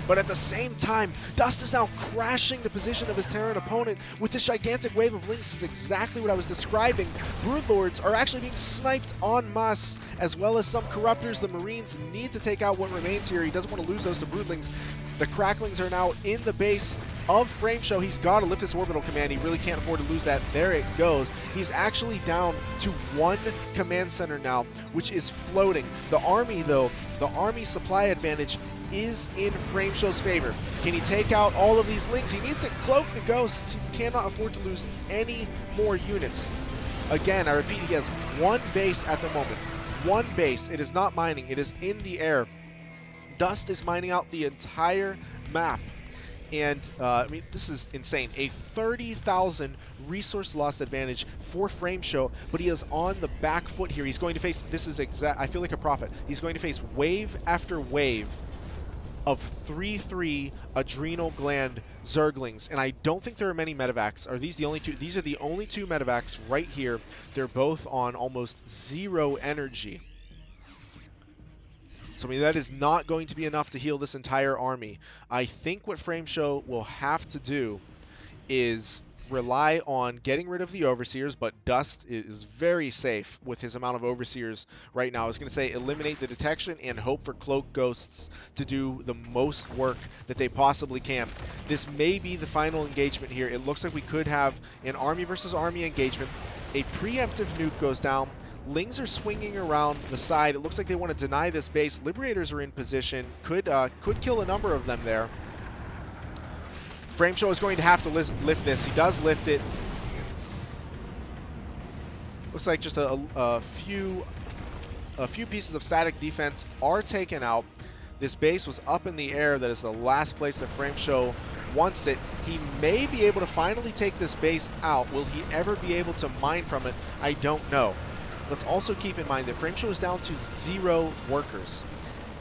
[SPEAKER 1] But at the same time, Dust is now crashing the position of his Terran opponent with this gigantic wave of links. This is exactly what I was describing. Broodlords are actually being sniped en masse, as well as some Corruptors. The Marines need to take out what remains here. He doesn't want to lose those to Broodlings. The Cracklings are now in the base of Frameshow. He's got to lift this orbital command. He really can't afford to lose that. There it goes. He's actually down to one command center now, which is floating. The army, though, the army supply advantage is in Frameshow's favor. Can he take out all of these links? He needs to cloak the ghosts. He cannot afford to lose any more units. Again, I repeat, he has one base at the moment. One base. It is not mining. It is in the air. Dust is mining out the entire map. And, I mean, this is insane. A 30,000 resource loss advantage for Frameshow, but he is on the back foot here. He's going to face, this is exact, I feel like a prophet. He's going to face wave after wave of 3/3 adrenal gland Zerglings, and I don't think there are many medevacs. Are these the only two? These are the only two medevacs right here. They're both on almost 0 energy. So, I mean, that is not going to be enough to heal this entire army. I think what Frameshow will have to do is rely on getting rid of the Overseers, but Dust is very safe with his amount of Overseers right now. I was going to say eliminate the detection and hope for Cloak Ghosts to do the most work that they possibly can. This may be the final engagement here. It looks like we could have an army versus army engagement. A preemptive nuke goes down. Lings are swinging around the side. It looks like they want to deny this base. Liberators are in position. Could kill a number of them there. Frameshow is going to have to lift this. He does lift it. Looks like just a few pieces of static defense are taken out. This base was up in the air. That is the last place that Frameshow wants it. He may be able to finally take this base out. Will he ever be able to mine from it? I don't know. Let's also keep in mind that Frameshow is down to 0 workers.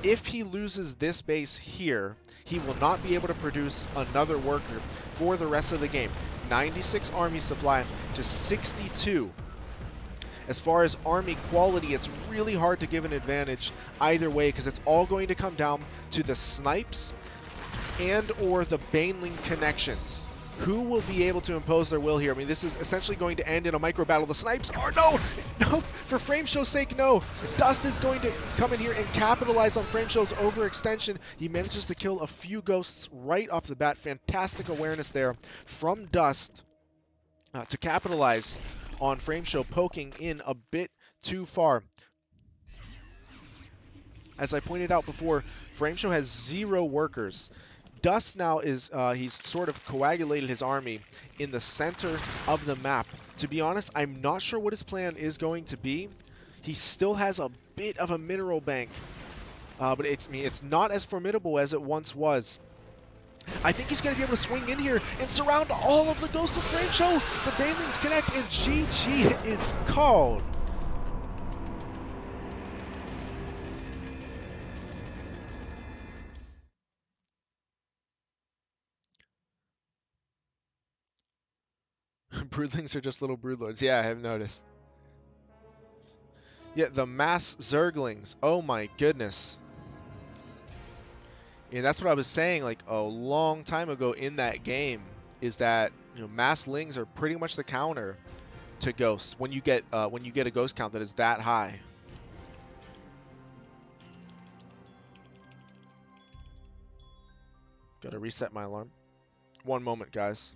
[SPEAKER 1] If he loses this base here, he will not be able to produce another worker for the rest of the game. 96 army supply to 62. As far as army quality, it's really hard to give an advantage either way because it's all going to come down to the snipes and or the Baneling connections. Who will be able to impose their will here? I mean, this is essentially going to end in a micro battle. The snipes are no, for Frameshow's sake, no. Dust is going to come in here and capitalize on Frameshow's overextension. He manages to kill a few ghosts right off the bat. Fantastic awareness there from Dust to capitalize on Frameshow poking in a bit too far. As I pointed out before, Frameshow has 0 workers. Dust now is, he's sort of coagulated his army in the center of the map. To be honest, I'm not sure what his plan is going to be. He still has a bit of a mineral bank, but it's not as formidable as it once was. I think he's going to be able to swing in here and surround all of the ghosts of Frameshow. The Banelings connect, and GG is called. Broodlings are just little broodlords. Yeah, I have noticed. Yeah, the mass Zerglings. Oh my goodness. Yeah, that's what I was saying like a long time ago in that game, is that, you know, mass lings are pretty much the counter to ghosts when you get a ghost count that is that high. Gotta reset my alarm. One moment, guys.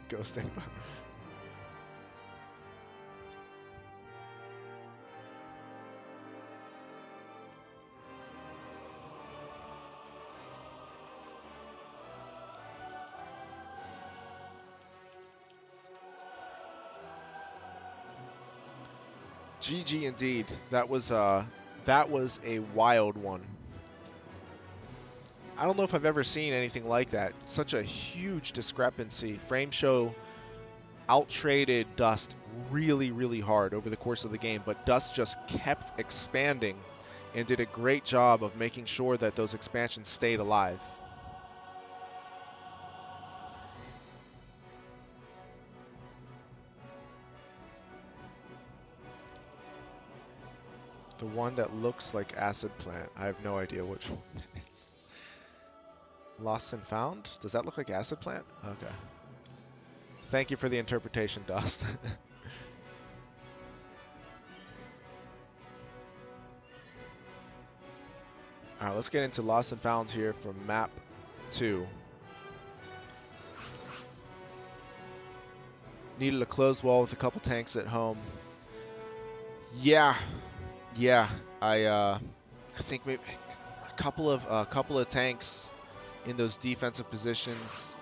[SPEAKER 1] Ghost info. GG indeed. That was a wild one. I don't know if I've ever seen anything like that. Such a huge discrepancy. Frameshow out-traded Dust really, really hard over the course of the game, but Dust just kept expanding and did a great job of making sure that those expansions stayed alive. The one that looks like Acid Plant. I have no idea which one it is. Lost and Found? Does that look like Acid Plant? Okay. Thank you for the interpretation, Dust. Alright, let's get into Lost and Found here from map 2. Needed a closed wall with a couple tanks at home. Yeah, I think maybe a couple of tanks in those defensive positions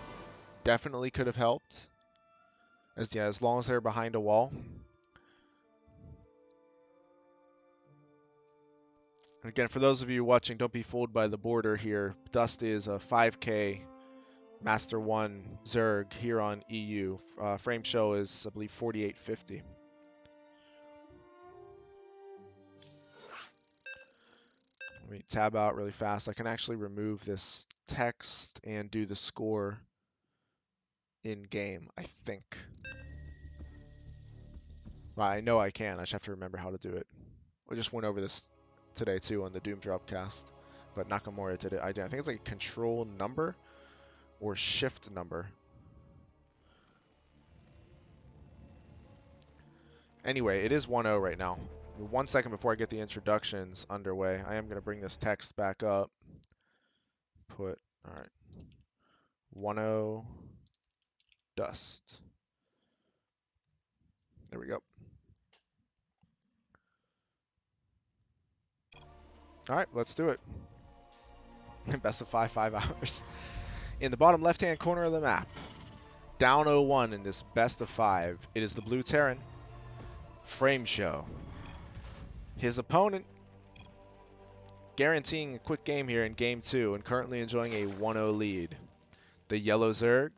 [SPEAKER 1] definitely could have helped. As long as they're behind a wall. And again, for those of you watching, don't be fooled by the border here. Dust is a 5K Master 1 Zerg here on EU. Frame show is, I believe, 4850. Let me tab out really fast. I can actually remove this text and do the score in game, I think. Well, I know I can. I just have to remember how to do it. I just went over this today too on the Doom Drop cast, but Nakamura did it. I think it's like a control number or shift number. Anyway, it is 1-0 right now. 1 second before I get the introductions underway, I am going to bring this text back up. All right, 1-0 Dust. There we go. All right, let's do it. Best of 5 hours. In the bottom left-hand corner of the map, down 0-1 in this best of 5, it is the Blue Terran, Frame Show. His opponent, guaranteeing a quick game here in Game 2 and currently enjoying a 1-0 lead. The Yellow Zerg,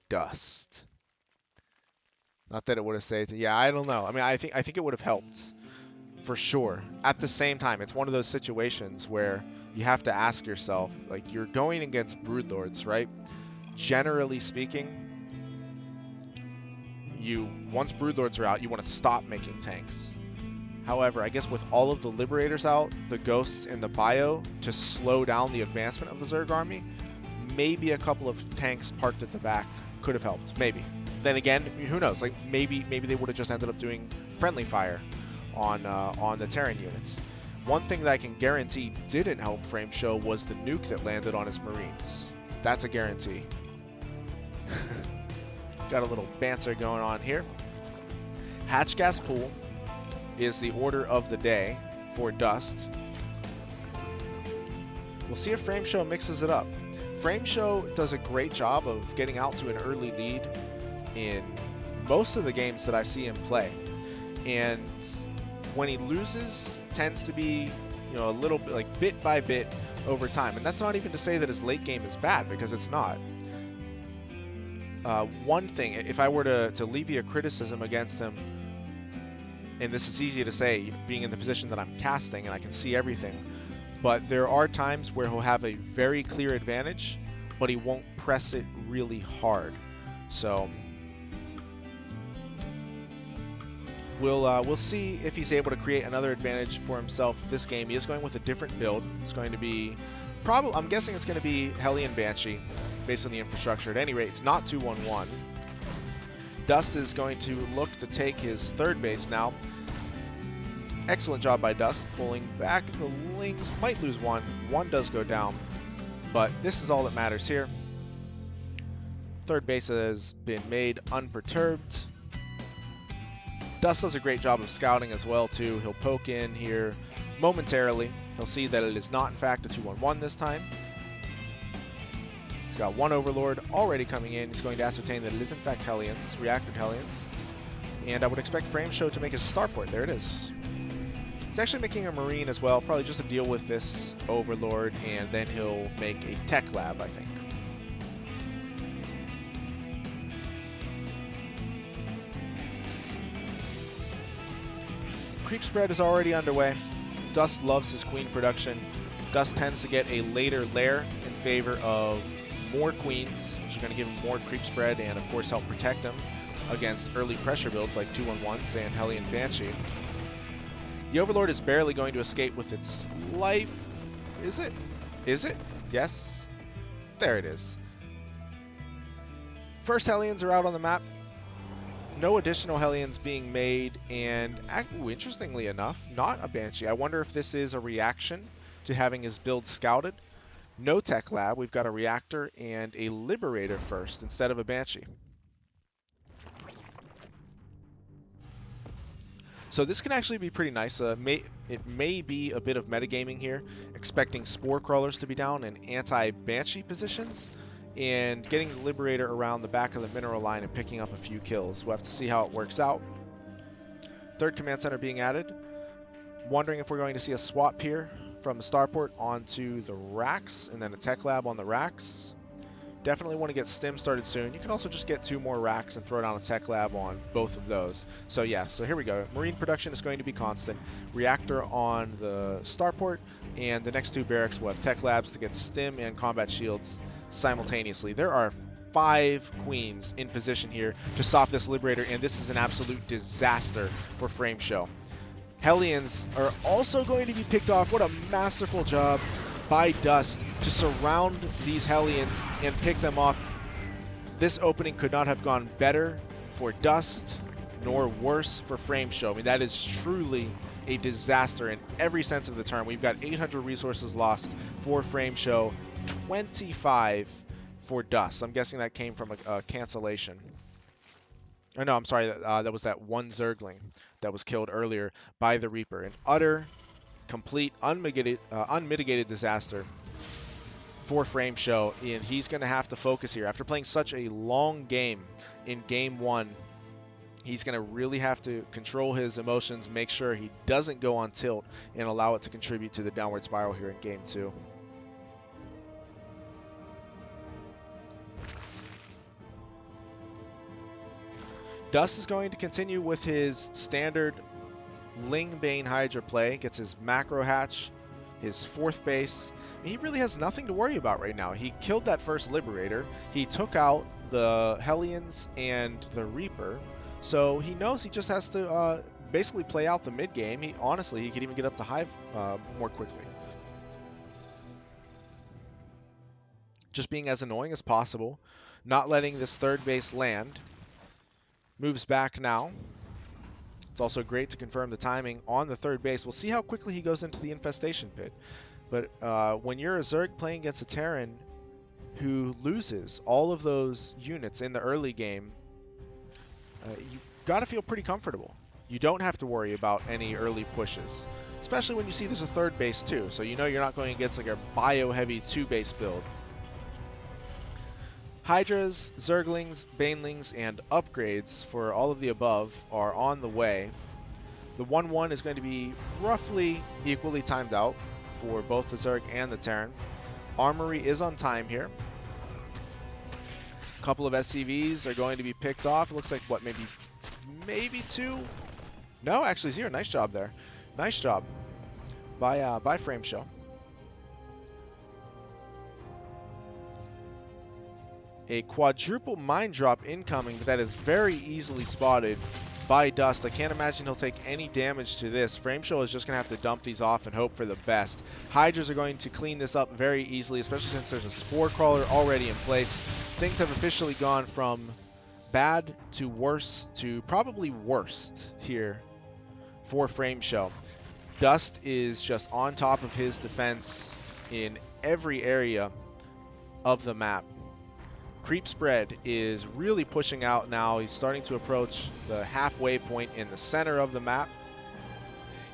[SPEAKER 1] Dust. Not that it would have saved it. Yeah, I don't know. I mean, I think it would have helped. For sure. At the same time, it's one of those situations where you have to ask yourself, like, you're going against Broodlords, right? Generally speaking, once Broodlords are out, you want to stop making tanks. However, I guess with all of the Liberators out, the Ghosts, and the Bio to slow down the advancement of the Zerg army, maybe a couple of tanks parked at the back could have helped. Maybe. Then again, who knows? Like maybe they would have just ended up doing friendly fire on the Terran units. One thing that I can guarantee didn't help Frame Show was the nuke that landed on his Marines. That's a guarantee. Got a little banter going on here. Hatch Gas Pool is the order of the day for Dust. We'll see if Frame Show mixes it up. Frame Show does a great job of getting out to an early lead in most of the games that I see him play. And when he loses, tends to be, a little bit like bit by bit over time. And that's not even to say that his late game is bad, because it's not. One thing, if I were to levy a criticism against him, and this is easy to say, being in the position that I'm casting and I can see everything, but there are times where he'll have a very clear advantage, but he won't press it really hard. So we'll see if he's able to create another advantage for himself this game. He is going with a different build. It's going to be I'm guessing it's going to be Hellion Banshee based on the infrastructure. At any rate, it's not 2-1-1. Dust is going to look to take his third base now. Excellent job by Dust, pulling back. The Lings might lose one. One does go down, but this is all that matters here. Third base has been made unperturbed. Dust does a great job of scouting as well, too. He'll poke in here momentarily. He'll see that it is not, in fact, a 2-1-1 this time. He's got one Overlord already coming in. He's going to ascertain that it is, in fact, Hellions, reactored Hellions. And I would expect Frame Show to make his starport. There it is. He's actually making a Marine as well, probably just to deal with this Overlord, and then he'll make a Tech Lab, I think. Creep spread is already underway. Dust loves his queen production. Dust tends to get a later lair in favor of more queens, which is going to give him more creep spread and, of course, help protect him against early pressure builds like 2-1-1s and Hellion Banshee. The Overlord is barely going to escape with its life. Is it? Is it? Yes. There it is. First Hellions are out on the map. No additional Hellions being made, and interestingly enough, not a Banshee. I wonder if this is a reaction to having his build scouted. No Tech Lab. We've got a Reactor and a Liberator first instead of a Banshee. So this can actually be pretty nice. It may be a bit of metagaming here, expecting Spore Crawlers to be down in anti-Banshee positions, and getting the Liberator around the back of the mineral line and picking up a few kills. We'll have to see how it works out. Third command center being added. Wondering if we're going to see a swap here from the starport onto the racks, and then a Tech Lab on the racks. Definitely want to get Stim started soon. You can also just get 2 more racks and throw down a Tech Lab on both of those. So yeah, so here we go. Marine production is going to be constant. Reactor on the starport, and the next 2 barracks will have Tech Labs to get Stim and combat shields simultaneously. There are 5 queens in position here to stop this Liberator, and this is an absolute disaster for Frame Show. Hellions are also going to be picked off. What a masterful job by Dust to surround these Hellions and pick them off. This opening could not have gone better for Dust, nor worse for Frame Show. I mean, that is truly a disaster in every sense of the term. We've got 800 resources lost for Frame Show, 25 for Dust. I'm guessing that came from a cancellation. Oh, no, I'm sorry. That was that one Zergling that was killed earlier by the Reaper. An utter, complete, unmitigated disaster for Frame Show, and he's going to have to focus here. After playing such a long game in Game 1, he's going to really have to control his emotions, make sure he doesn't go on tilt, and allow it to contribute to the downward spiral here in Game 2. Dust is going to continue with his standard Ling Bane Hydra play, gets his macro hatch, his 4th base. He really has nothing to worry about right now. He killed that first Liberator. He took out the Hellions and the Reaper. So he knows he just has to basically play out the mid game. Honestly, he could even get up to Hive more quickly. Just being as annoying as possible. Not letting this 3rd base land. Moves back now. It's also great to confirm the timing on the 3rd base. We'll see how quickly he goes into the infestation pit. But when you're a Zerg playing against a Terran who loses all of those units in the early game, you've got to feel pretty comfortable. You don't have to worry about any early pushes, especially when you see there's a 3rd base too. So you know you're not going against like a bio-heavy 2-base build. Hydras, Zerglings, Banelings, and upgrades for all of the above are on the way. The 1-1 is going to be roughly equally timed out for both the Zerg and the Terran. Armory is on time here. A couple of SCVs are going to be picked off. It looks like, what, maybe 2? No, actually 0. Nice job there. Nice job by Frame Show. A quadruple mine drop incoming, but that is very easily spotted by Dust. I can't imagine he'll take any damage to this. Frame Show is just going to have to dump these off and hope for the best. Hydras are going to clean this up very easily, especially since there's a Spore Crawler already in place. Things have officially gone from bad to worse to probably worst here for Frame Show. Dust is just on top of his defense in every area of the map. Creep spread is really pushing out now. He's starting to approach the halfway point in the center of the map.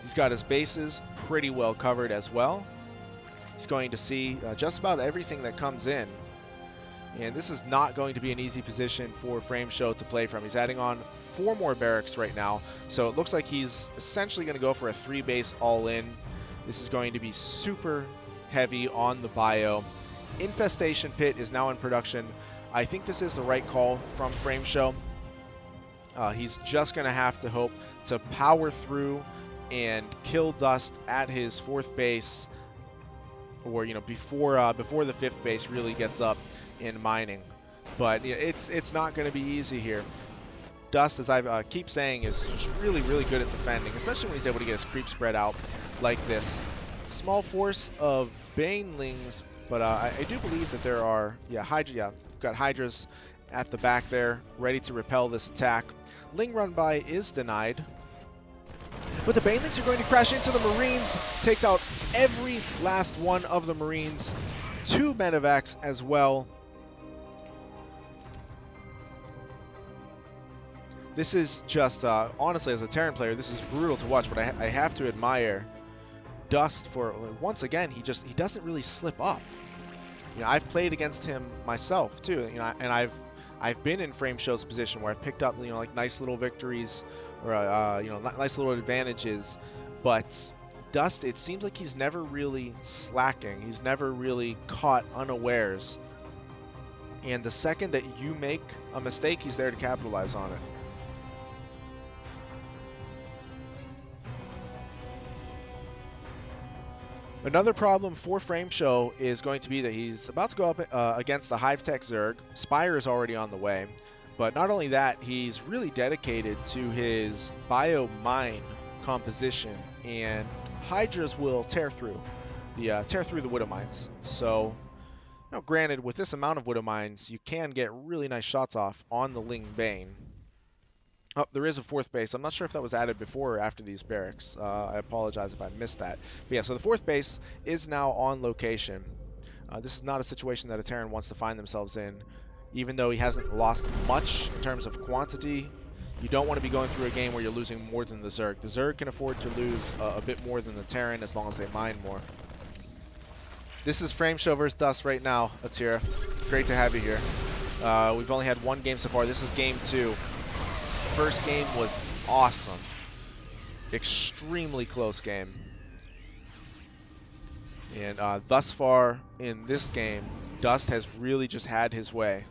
[SPEAKER 1] He's got his bases pretty well covered as well. He's going to see just about everything that comes in. And this is not going to be an easy position for Frame Show to play from. He's adding on 4 more barracks right now. So it looks like he's essentially going to go for a 3-base all-in. This is going to be super heavy on the bio. Infestation Pit is now in production. I think this is the right call from Frame Show. He's just going to have to hope to power through and kill Dust at his 4th base, or before the 5th base really gets up in mining. But yeah, it's not going to be easy here. Dust, as I keep saying, is just really, really good at defending, especially when he's able to get his creep spread out like this. Small force of Banelings, but I do believe that there are, we've got Hydras at the back there, ready to repel this attack. Ling run by is denied, but the Banelings are going to crash into the Marines, takes out every last one of the Marines, 2 medevacs as well. This is just, honestly, as a Terran player, this is brutal to watch, but I have to admire Dust for, once again, he doesn't really slip up. I've played against him myself, too, and I've been in FrameShow's position where I've picked up, like nice little victories or, nice little advantages, but Dust, it seems like he's never really slacking. He's never really caught unawares. And the second that you make a mistake, he's there to capitalize on it. Another problem for FrameShow is going to be that he's about to go up against the Hive Tech Zerg. Spire is already on the way. But not only that, he's really dedicated to his bio-mine composition, and Hydras will tear through the Widow Mines. So, granted, with this amount of Widow Mines, you can get really nice shots off on the Ling Bane. Oh, there is a 4th base. I'm not sure if that was added before or after these barracks. I apologize if I missed that. But yeah, so the 4th base is now on location. This is not a situation that a Terran wants to find themselves in. Even though he hasn't lost much in terms of quantity, you don't want to be going through a game where you're losing more than the Zerg. The Zerg can afford to lose a bit more than the Terran as long as they mine more. This is FrameShow vs. Dust right now, Atira. Great to have you here. We've only had 1 game so far. This is game 2. First game was awesome. Extremely close game. And thus far in this game, Dust has really just had his way.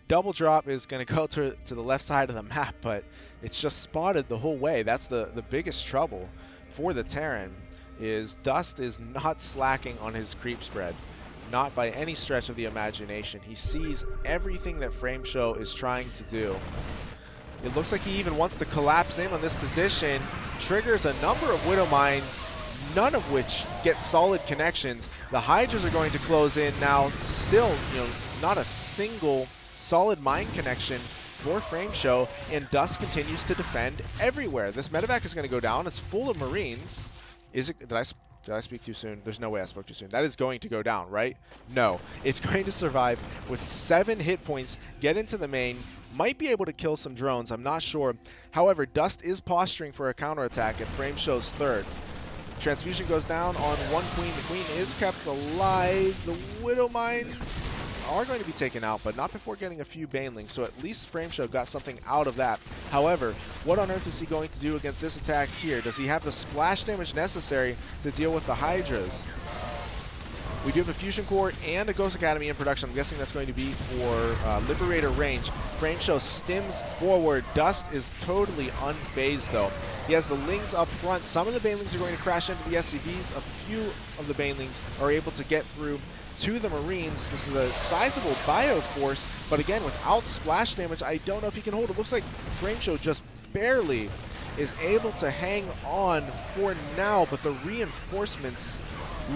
[SPEAKER 1] Double drop is going to go to the left side of the map, but it's just spotted the whole way. That's the biggest trouble for the Terran, is Dust is not slacking on his creep spread. Not by any stretch of the imagination. He sees everything that FrameShow is trying to do. It looks like he even wants to collapse in on this position, triggers a number of Widow Mines, none of which get solid connections. The Hydras are going to close in now. Still, not a single solid mine connection for FrameShow, and Dust continues to defend everywhere. This medevac is going to go down. It's full of Marines. Did I speak too soon? There's no way I spoke too soon. That is going to go down, right? No. It's going to survive with 7 hit points, get into the main, might be able to kill some drones, I'm not sure. However, Dust is posturing for a counterattack at FrameShow's 3rd. Transfusion goes down on 1 queen. The queen is kept alive. The Widow Mines are going to be taken out, but not before getting a few Banelings, so at least FrameShow got something out of that. However, what on earth is he going to do against this attack here? Does he have the splash damage necessary to deal with the Hydras? We do have a Fusion Core and a Ghost Academy in production. I'm guessing that's going to be for Liberator range. FrameShow stims forward. Dust is totally unfazed, though. He has the Lings up front. Some of the Banelings are going to crash into the SCVs. A few of the Banelings are able to get through to the Marines. This is a sizable bio force, but again, without splash damage, I don't know if he can hold. It looks like FrameShow just barely is able to hang on for now, but the reinforcements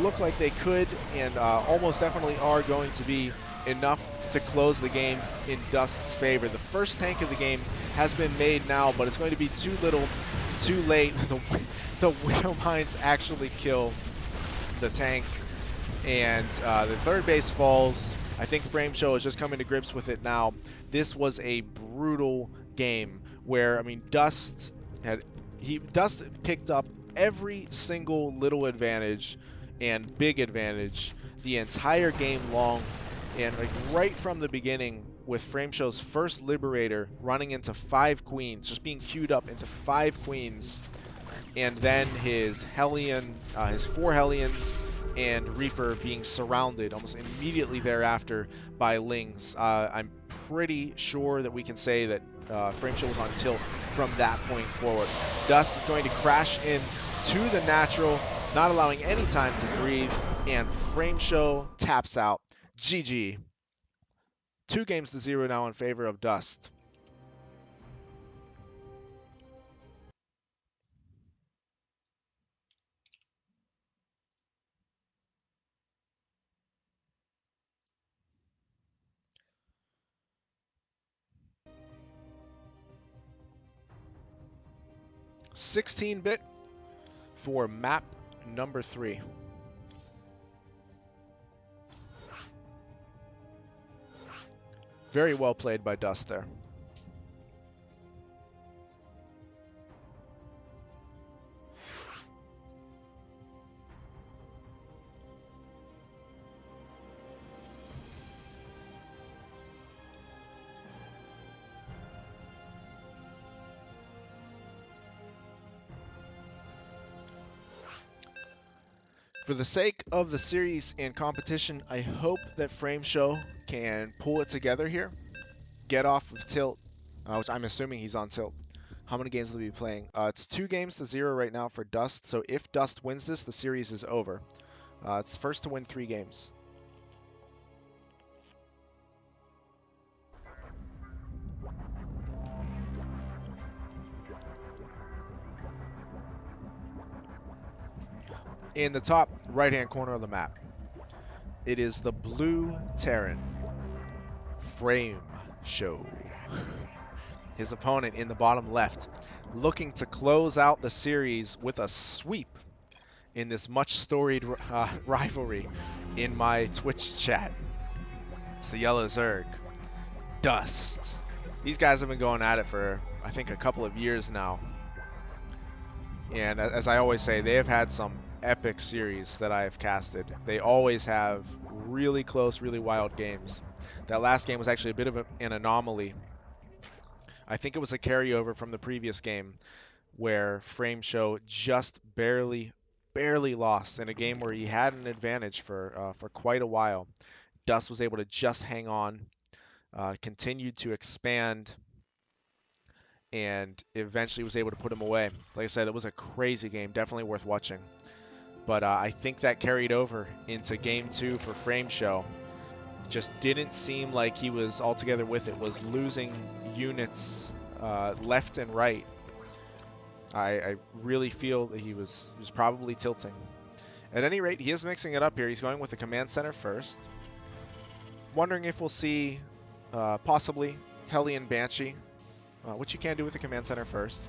[SPEAKER 1] look like they could and almost definitely are going to be enough to close the game in Dust's favor. The first tank of the game has been made now, but it's going to be too little, too late. The Widow Mines actually kill the tank, and the 3rd base falls. I think FrameShow is just coming to grips with it now. This was a brutal game where, I mean, Dust picked up every single little advantage and big advantage the entire game long, and like right from the beginning, with FrameShow's first Liberator running into 5 queens, just being queued up into 5 queens, and then his Hellion, his 4 Hellions and Reaper being surrounded almost immediately thereafter by Lings. I'm pretty sure that we can say that FrameShow was on tilt from that point forward. Dust is going to crash in to the natural, not allowing any time to breathe, and Frame Show taps out. GG. 2-0 now in favor of Dust. $16-bit for map number 3. Very well played by Dust there. For the sake of the series and competition, I hope that Frame Show can pull it together here, get off of tilt, which I'm assuming he's on tilt. How many games will he be playing? It's 2-0 right now for Dust, so if Dust wins this, the series is over. It's first to win 3 games. In the top right-hand corner of the map, it is the blue Terran, Frame Show. His opponent in the bottom left, looking to close out the series with a sweep in this much storied rivalry in my Twitch chat. It's the Yellow Zerg. Dust. These guys have been going at it for, I think, a couple of years now. And as I always say, they have had some epic series that I have casted. They always have really close, really wild games. That last game was actually a bit of an anomaly. I think it was a carryover from the previous game where Frame Show just barely lost in a game where he had an advantage for quite a while. Dust was able to just hang on, continued to expand, and eventually was able to put him away. Like I said, it was a crazy game, definitely worth watching. But I think that carried over into Game 2 for Frame Show. Just didn't seem like he was altogether with it, was losing units left and right. I really feel that he was probably tilting. At any rate, he is mixing it up here. He's going with the command center first. Wondering if we'll see possibly Hellion Banshee, which you can do with the command center first.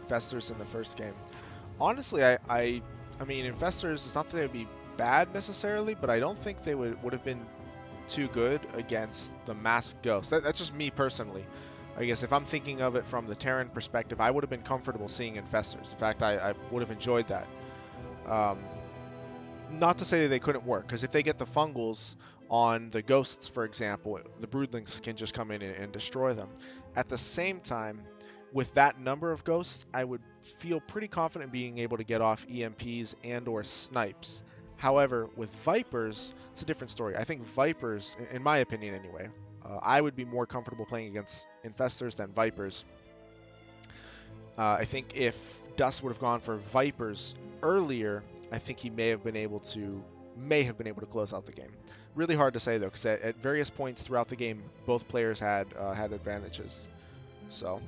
[SPEAKER 1] Infestors in the first game. Honestly, I mean, Infestors, it's not that they would be bad necessarily, but I don't think they would have been too good against the Masked Ghost. That's just me personally. I guess if I'm thinking of it from the Terran perspective, I would have been comfortable seeing Infestors. In fact, I would have enjoyed that. Not to say that they couldn't work, because if they get the Fungals on the Ghosts, for example, the Broodlings can just come in and destroy them. At the same time, with that number of Ghosts, I would feel pretty confident being able to get off EMPs and or snipes. However, with Vipers, it's a different story. I think Vipers, in my opinion anyway, I would be more comfortable playing against Infestors than Vipers. I think if Dust would have gone for Vipers earlier, I think he may have been able to close out the game. Really hard to say though, because at various points throughout the game, both players had advantages. So.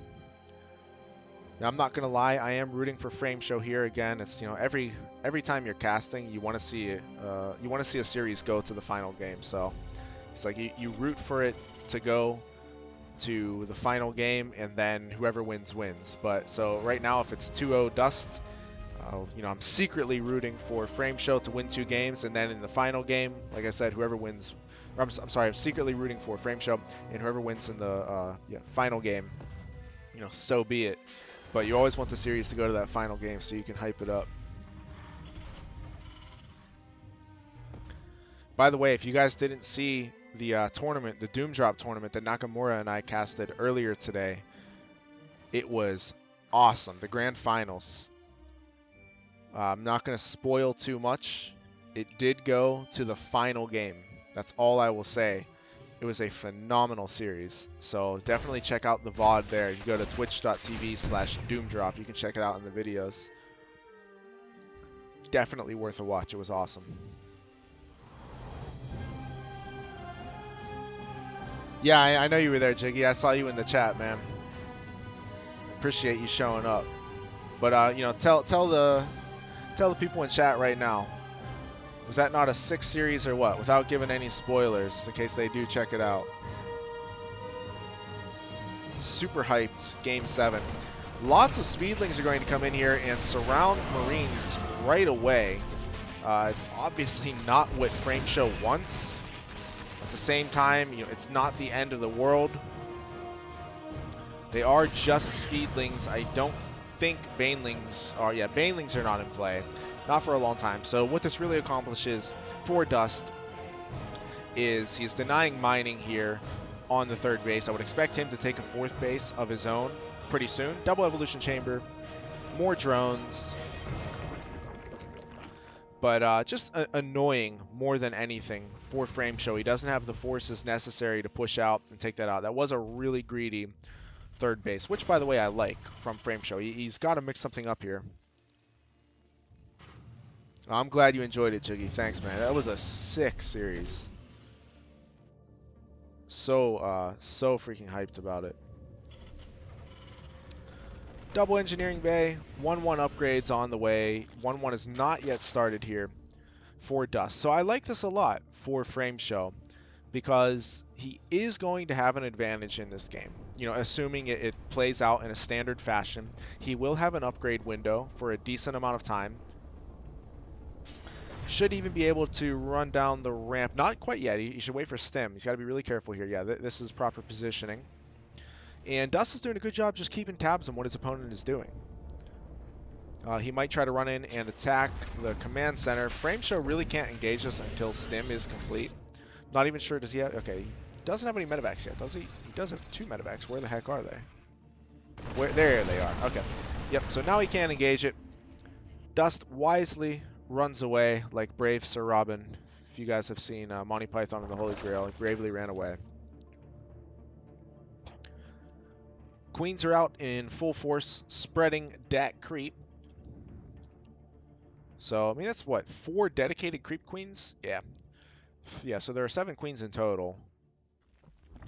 [SPEAKER 1] Now, I'm not gonna lie, I am rooting for Frame Show here again. It's, you know, every time you're casting, you want to see a series go to the final game. So it's like you root for it to go to the final game, and then whoever wins wins. But so right now, if it's 2-0 Dust, you know, I'm secretly rooting for Frame Show to win 2 games, and then in the final game, like I said, whoever wins. Or I'm sorry, I'm secretly rooting for Frame Show, and whoever wins in the final game, you know, so be it. But you always want the series to go to that final game so you can hype it up. By the way, if you guys didn't see the tournament, the Doom Drop tournament that Nakamura and I casted earlier today, it was awesome. The grand finals.
[SPEAKER 2] I'm not going to spoil too much. It did go to the final game. That's all I will say. It was a phenomenal series. So definitely check out the VOD there. You go to twitch.tv/doomdrop. You can check it out in the videos. Definitely worth a watch. It was awesome. Yeah, I know you were there, Jiggy. I saw you in the chat, man. Appreciate you showing up. But you know, tell the people in chat right now. Was that not a 6 series or what? Without giving any spoilers, in case they do check it out. Super hyped, Game 7. Lots of speedlings are going to come in here and surround Marines right away. It's obviously not what Frameshow wants. At the same time, you know, it's not the end of the world. They are just speedlings. I don't think banelings are. Yeah, banelings are not in play. Not for a long time. So what this really accomplishes for Dust is he's denying mining here on the 3rd base. I would expect him to take a 4th base of his own pretty soon. Double evolution chamber, more drones, but just annoying more than anything for Frameshow. He doesn't have the forces necessary to push out and take that out. That was a really greedy 3rd base, which by the way I like from Frameshow. He's got to mix something up here. I'm glad you enjoyed it, Jiggy. Thanks, man. That was a sick series. So freaking hyped about it. Double engineering bay, 1-1 upgrades on the way. 1-1 is not yet started here for Dust. So I like this a lot for Frameshow because he is going to have an advantage in this game. You know, assuming it plays out in a standard fashion, he will have an upgrade window for a decent amount of time. Should even be able to run down the ramp. Not quite yet. He should wait for stem. He's got to be really careful here. Yeah, this is proper positioning. And Dust is doing a good job just keeping tabs on what his opponent is doing. He might try to run in and attack the command center. Frameshow really can't engage this until stem is complete. Not even sure, does he have... Okay, he doesn't have any medevacs yet, does he? He does have 2 medevacs. Where the heck are they? There they are. Okay. Yep, so now he can't engage it. Dust wisely runs away like brave Sir Robin. If you guys have seen Monty Python and the Holy Grail, he bravely ran away. Queens are out in full force, spreading dat creep. So, I mean, that's what, 4 dedicated creep queens? Yeah. Yeah, so there are 7 queens in total.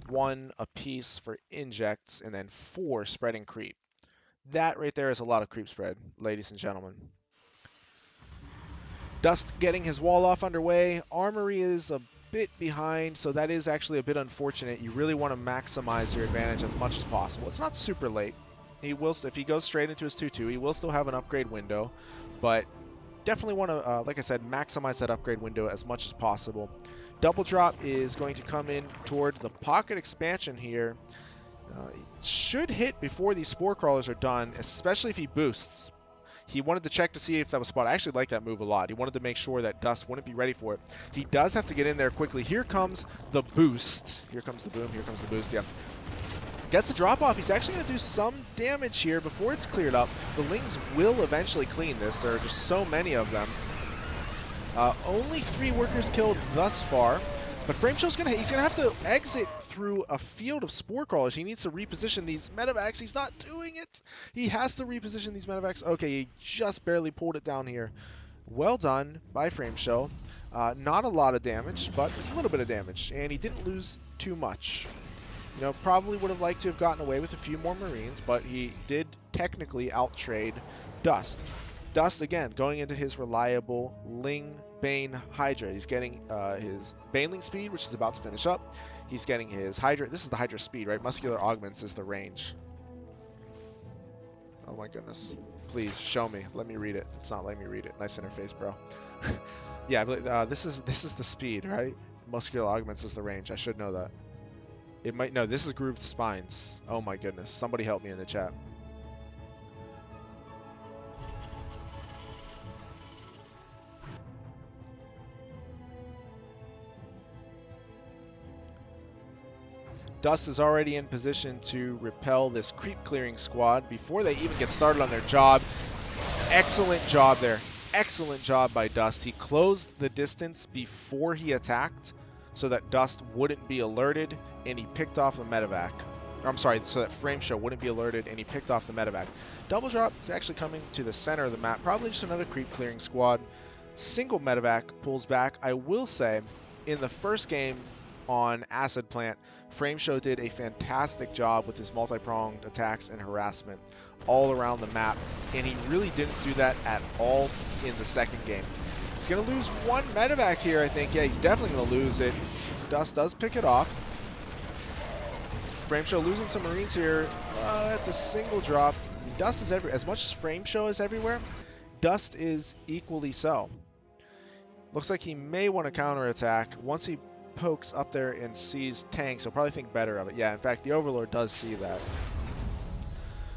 [SPEAKER 2] 1 apiece for injects, and then 4 spreading creep. That right there is a lot of creep spread, ladies and gentlemen. Dust getting his wall off underway. Armory is a bit behind, so that is actually a bit unfortunate. You really want to maximize your advantage as much as possible. It's not super late. He will, if he goes straight into his 2-2, he will still have an upgrade window, but definitely want to, like I said, maximize that upgrade window as much as possible. Double drop is going to come in toward the pocket expansion here. It should hit before these spore crawlers are done, especially if he boosts. He wanted to check to see if that was spot. I actually like that move a lot. He wanted to make sure that Dust wouldn't be ready for it. He does have to get in there quickly. Here comes the boost. Here comes the boom. Here comes the boost. Yeah. Gets a drop off. He's actually going to do some damage here before it's cleared up. The Lings will eventually clean this. There are just so many of them. Only 3 workers killed thus far. But Frameshow's he's gonna have to exit through a field of spore crawlers. He needs to reposition these medevacs. He's not doing it. He has to reposition these medevacs. Okay, he just barely pulled it down here. Well done by Frameshow. Not a lot of damage, but it's a little bit of damage, and he didn't lose too much. You know, probably would have liked to have gotten away with a few more Marines, but he did technically outtrade Dust. Dust, again, going into his reliable Ling Bane Hydra. He's getting his Baneling speed, which is about to finish up. He's getting his Hydra. This is the Hydra speed, right? Muscular augments is the range. Oh my goodness. Please, show me. Let me read it. It's not letting me read it. Nice interface, bro. Yeah, this is the speed, right? Muscular augments is the range. I should know that. It might... No, this is grooved spines. Oh my goodness. Somebody help me in the chat. Dust is already in position to repel this creep clearing squad before they even get started on their job. Excellent job there. excellent job by Dust. He closed the distance before he attacked so that Dust wouldn't be alerted, and he picked off the medevac. I'm sorry, so that Frameshow wouldn't be alerted, and he picked off the medevac. Double drop is actually coming to the center of the map. Probably just another creep clearing squad. Single medevac pulls back. I will say, in the first game on Acid Plant, Frameshow did a fantastic job with his multi-pronged attacks and harassment all around the map, and he really didn't do that at all in the second game. He's going to lose one medevac here, I think. Yeah, he's definitely going to lose it. Dust does pick it off. Frameshow losing some Marines here at the single drop. Dust is everywhere. As much as Frameshow is everywhere, Dust is equally so. Looks like he may want to counterattack. Once he pokes up there and sees tanks, he'll probably think better of it. Yeah, in fact, the Overlord does see that.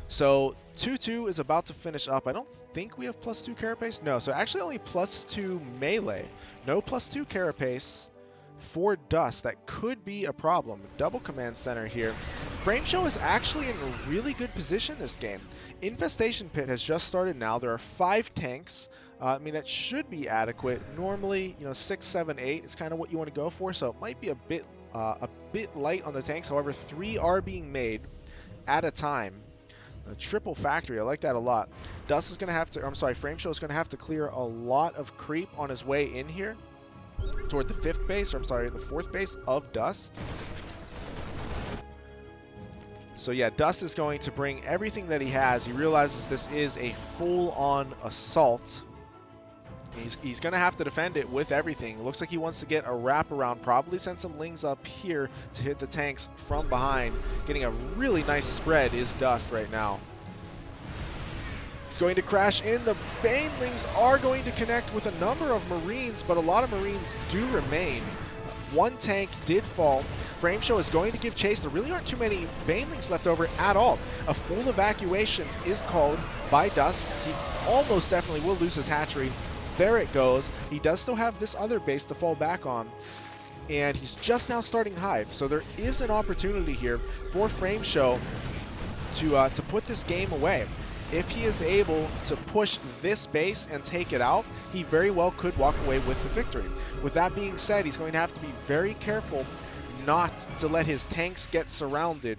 [SPEAKER 2] So 2-2 is about to finish up. I don't think we have +2 carapace. No, so actually only +2 melee. No +2 carapace for Dust. That could be a problem. Double command center here. Frameshow is actually in a really good position this game. Infestation Pit has just started now. There are 5 tanks. I mean, that should be adequate. Normally, 6, 7, 8 is kind of what you want to go for, so it might be a bit light on the tanks. However, 3 are being made at a time. A triple factory, I like that a lot. Dust is going to have to, Frameshow is going to have to clear a lot of creep on his way in here toward the 5th base, the 4th base of Dust. So yeah, Dust is going to bring everything that he has. He realizes this is a full-on assault. He's going to have to defend it with everything. It looks like he wants to get a wraparound, probably send some Lings up here to hit the tanks from behind. Getting a really nice spread is Dust right now. He's going to crash in. The Banelings are going to connect with a number of Marines, but a lot of Marines do remain. One tank did fall. Frameshow is going to give chase. There really aren't too many Banelings left over at all. A full evacuation is called by Dust. He almost definitely will lose his hatchery. There it goes. He does still have this other base to fall back on, and he's just now starting Hive. So there is an opportunity here for Frameshow to put this game away. If he is able to push this base and take it out, he very well could walk away with the victory. With that being said, he's going to have to be very careful not to let his tanks get surrounded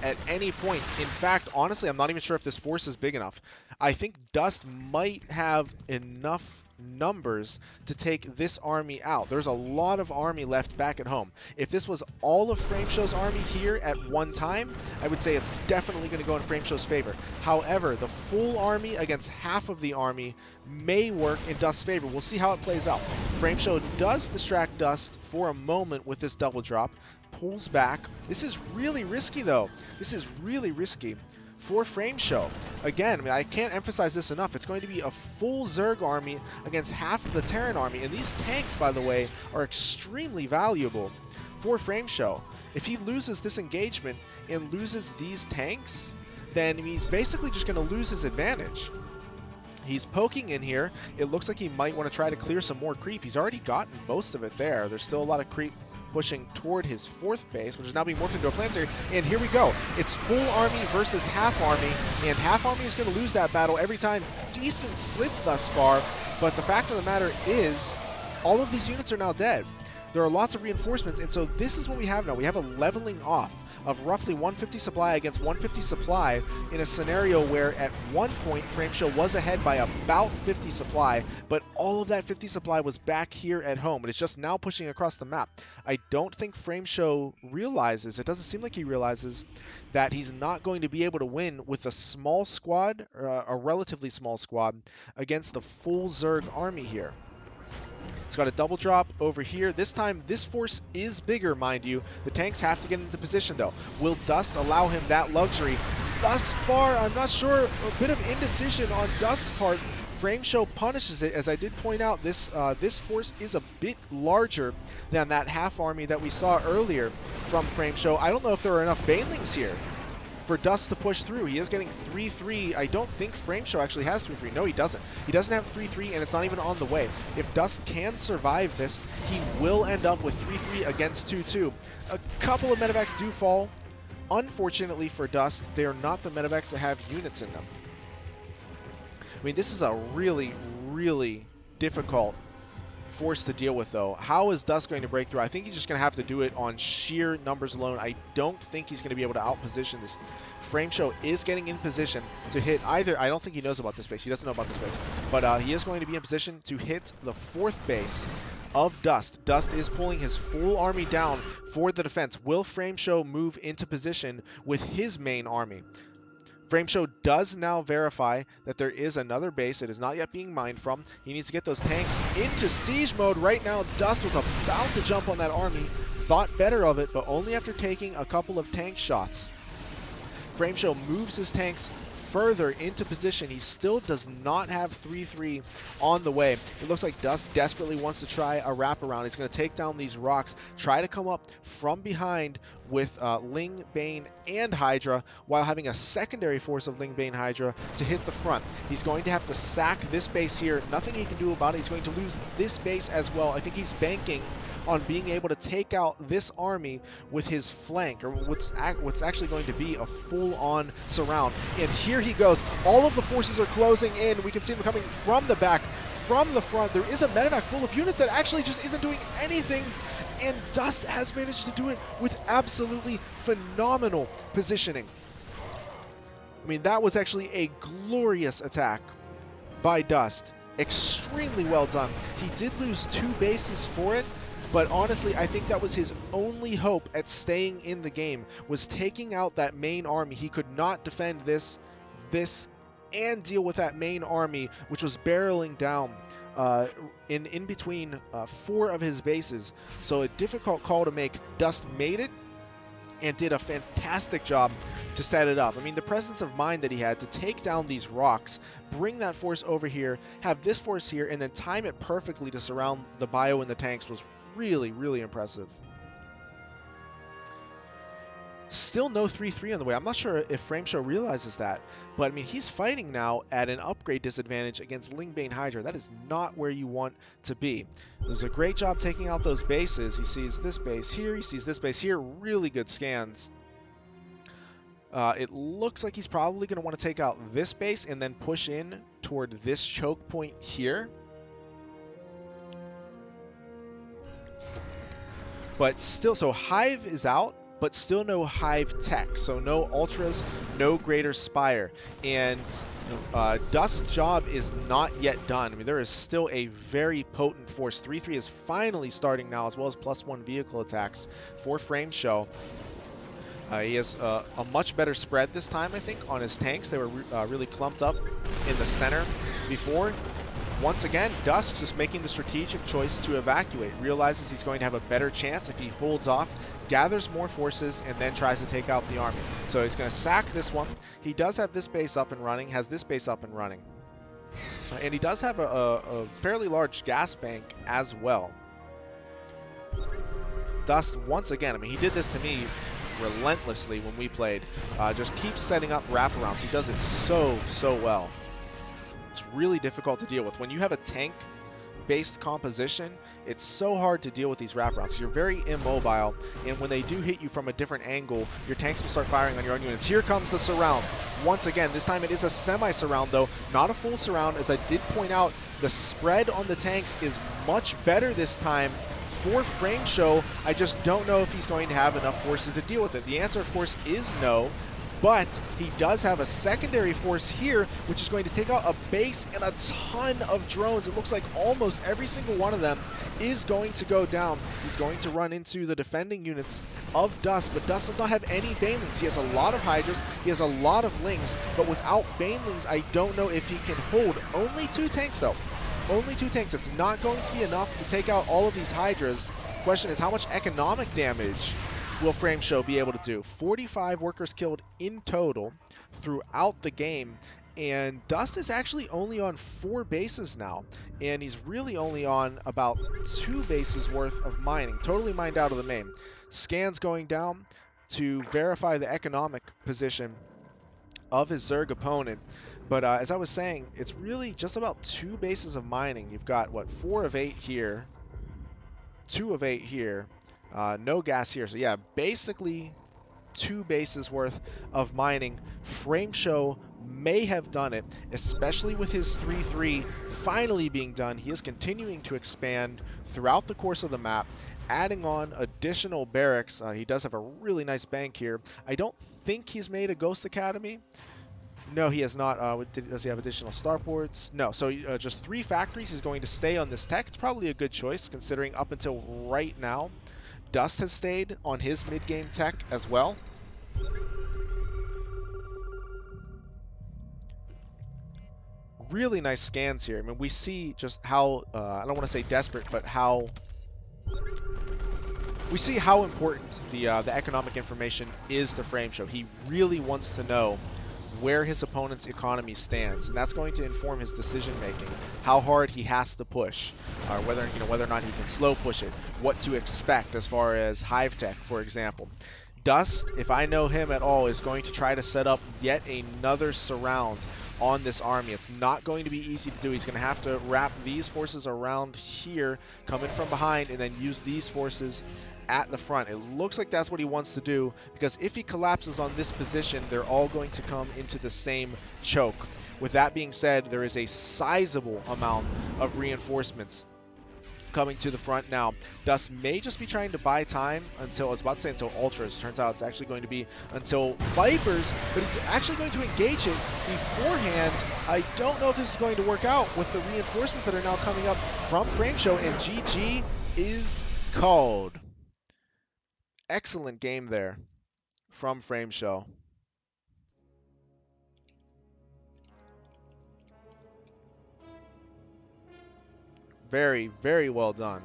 [SPEAKER 2] at any point. In fact, honestly, I'm not even sure if this force is big enough. I think Dust might have enough numbers to take this army out. There's a lot of army left back at home. If this was all of Frameshow's army here at one time, I would say it's definitely going to go in Frameshow's favor. However, the full army against half of the army may work in Dust's favor. We'll see how it plays out. Frameshow does distract Dust for a moment with this double drop, pulls back. This is really risky though. This is really risky for Frameshow. Again, I mean, I can't emphasize this enough. It's going to be a full Zerg army against half of the Terran army. And these tanks, by the way, are extremely valuable for Frameshow. If he loses this engagement and loses these tanks, then he's basically just going to lose his advantage. He's poking in here. It looks like he might want to try to clear some more creep. He's already gotten most of it there. There's still a lot of creep pushing toward his 4th base, which is now being morphed into a planetary. And here we go. It's full army versus half army, and half army is going to lose that battle every time. Decent splits thus far, but the fact of the matter is, all of these units are now dead. There are lots of reinforcements, and so this is what we have now. We have a leveling off of roughly 150 supply against 150 supply in a scenario where at one point Frameshow was ahead by about 50 supply, but all of that 50 supply was back here at home, and it's just now pushing across the map. I don't think Frameshow realizes, it doesn't seem like he realizes, that he's not going to be able to win with a small squad, a relatively small squad, against the full Zerg army here. It's got a double drop over here. This time, this force is bigger, mind you. The tanks have to get into position, though. Will Dust allow him that luxury? Thus far, I'm not sure. A bit of indecision on Dust's part. Frameshow punishes it. As I did point out, this force is a bit larger than that half army that we saw earlier from Frameshow. I don't know if there are enough Banelings here for Dust to push through. He is getting 3-3. I don't think Frameshow actually has 3-3. No, he doesn't. He doesn't have 3-3, and it's not even on the way. If Dust can survive this, he will end up with 3-3 against 2-2. A couple of medevacs do fall. Unfortunately for Dust, they are not the medevacs that have units in them. I mean, this is a really, really difficult force to deal with, though. How is Dust going to break through? I think he's just going to have to do it on sheer numbers alone. I don't think he's going to be able to outposition this. Frameshow is getting in position to hit either. I don't think he knows about this base. He doesn't know about this base. But he is going to be in position to hit the 4th base of Dust. Dust is pulling his full army down for the defense. Will Frameshow move into position with his main army? Frameshow does now verify that there is another base that is not yet being mined from. He needs to get those tanks into siege mode right now. Dust was about to jump on that army, thought better of it, but only after taking a couple of tank shots. Frameshow moves his tanks further into position. He still does not have 3-3 on the way. It looks like Dust desperately wants to try a wraparound. He's going to take down these rocks, try to come up from behind with Ling, Bane, and Hydra, while having a secondary force of Ling, Bane, Hydra to hit the front. He's going to have to sack this base here. Nothing he can do about it. He's going to lose this base as well. I think he's banking on being able to take out this army with his flank, or what's actually going to be a full-on surround. And here he goes. All of the forces are closing in. We can see them coming from the back, from the front. There is a meta full of units that actually just isn't doing anything, and Dust has managed to do it with absolutely phenomenal positioning. I mean, that was actually a glorious attack by Dust. Extremely well done. He did lose 2 bases for it, but honestly, I think that was his only hope at staying in the game, was taking out that main army. He could not defend this, and deal with that main army, which was barreling down in between 4 of his bases. So a difficult call to make. Dust made it and did a fantastic job to set it up. I mean, the presence of mind that he had to take down these rocks, bring that force over here, have this force here, and then time it perfectly to surround the bio and the tanks was really, really impressive. Still no 3-3 on the way. I'm not sure if Frameshow realizes that, but I mean, he's fighting now at an upgrade disadvantage against Ling, Bane, Hydra. That is not where you want to be. There's a great job taking out those bases. He sees this base here, he sees this base here. Really good scans. It looks like he's probably going to want to take out this base and then push in toward this choke point here. But still, so Hive is out, but still no Hive tech. So no Ultras, no Greater Spire. And Dust's job is not yet done. I mean, there is still a very potent force. 3-3 is finally starting now, as well as +1 vehicle attacks for Frameshow. He has a much better spread this time, I think, on his tanks. They were really clumped up in the center before. Once again, Dust just making the strategic choice to evacuate. Realizes he's going to have a better chance if he holds off, gathers more forces, and then tries to take out the army. So he's going to sack this one. He does have this base up and running, has this base up and running. And he does have a fairly large gas bank as well. Dust, once again, I mean, he did this to me relentlessly when we played. Just keeps setting up wraparounds. He does it so well. It's really difficult to deal with. When you have a tank-based composition, it's so hard to deal with these wraparounds. You're very immobile, and when they do hit you from a different angle, your tanks will start firing on your own units. Here comes the surround. Once again, this time it is a semi-surround, though, not a full surround. As I did point out, the spread on the tanks is much better this time for Frameshow. I just don't know if he's going to have enough forces to deal with it. The answer, of course, is no. But he does have a secondary force here, which is going to take out a base and a ton of drones. It looks like almost every single one of them is going to go down. He's going to run into the defending units of Dust, but Dust does not have any Banelings. He has a lot of Hydras, he has a lot of Lings, but without Banelings, I don't know if he can hold. Only 2 tanks, though. Only 2 tanks. It's not going to be enough to take out all of these Hydras. Question is, how much economic damage will Frameshow be able to do? 45 workers killed in total throughout the game, and Dust is actually only on 4 bases now, and he's really only on about 2 bases worth of mining, totally mined out of the main. Scans going down to verify the economic position of his Zerg opponent, but as I was saying, it's really just about 2 bases of mining. You've got, what, 4 of 8 here, 2 of 8 here, no gas here. So yeah, basically 2 bases worth of mining. Frameshow may have done it, especially with his 3-3 finally being done. He is continuing to expand throughout the course of the map, adding on additional barracks. He does have a really nice bank here. I don't think he's made a Ghost Academy. No, he has not. Does he have additional starports? No. So just 3 factories. He's going to stay on this tech. It's probably a good choice considering up until right now, Dust has stayed on his mid-game tech as well. Really nice scans here. I mean, we see just how, I don't want to say desperate, but how, we see how important the economic information is to Frameshow. He really wants to know where his opponent's economy stands, and that's going to inform his decision making, how hard he has to push, or whether or not he can slow push it, what to expect as far as hive tech, for example. Dust, if I know him at all, is going to try to set up yet another surround on this army. It's not going to be easy to do. He's going to have to wrap these forces around here, come in from behind, and then use these forces at the front. It looks like that's what he wants to do, because if he collapses on this position, they're all going to come into the same choke. With that being said, there is a sizable amount of reinforcements coming to the front now. Dust may just be trying to buy time until, I was about to say until Ultras. Turns out it's actually going to be until Vipers, but he's actually going to engage it beforehand. I don't know if this is going to work out with the reinforcements that are now coming up from Frameshow, and GG is called. Excellent game there from Frameshow. Very, very well done.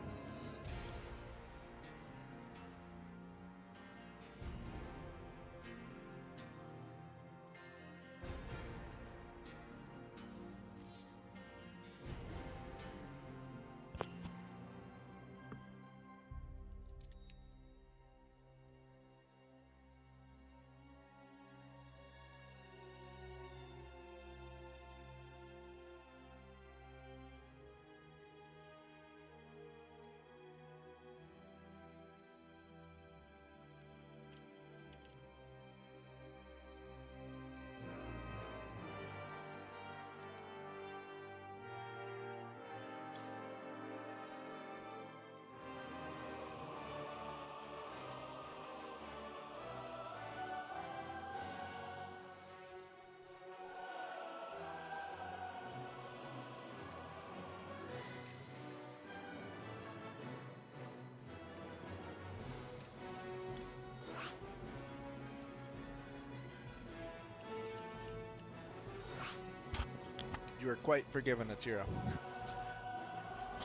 [SPEAKER 2] You are quite forgiven, Atira.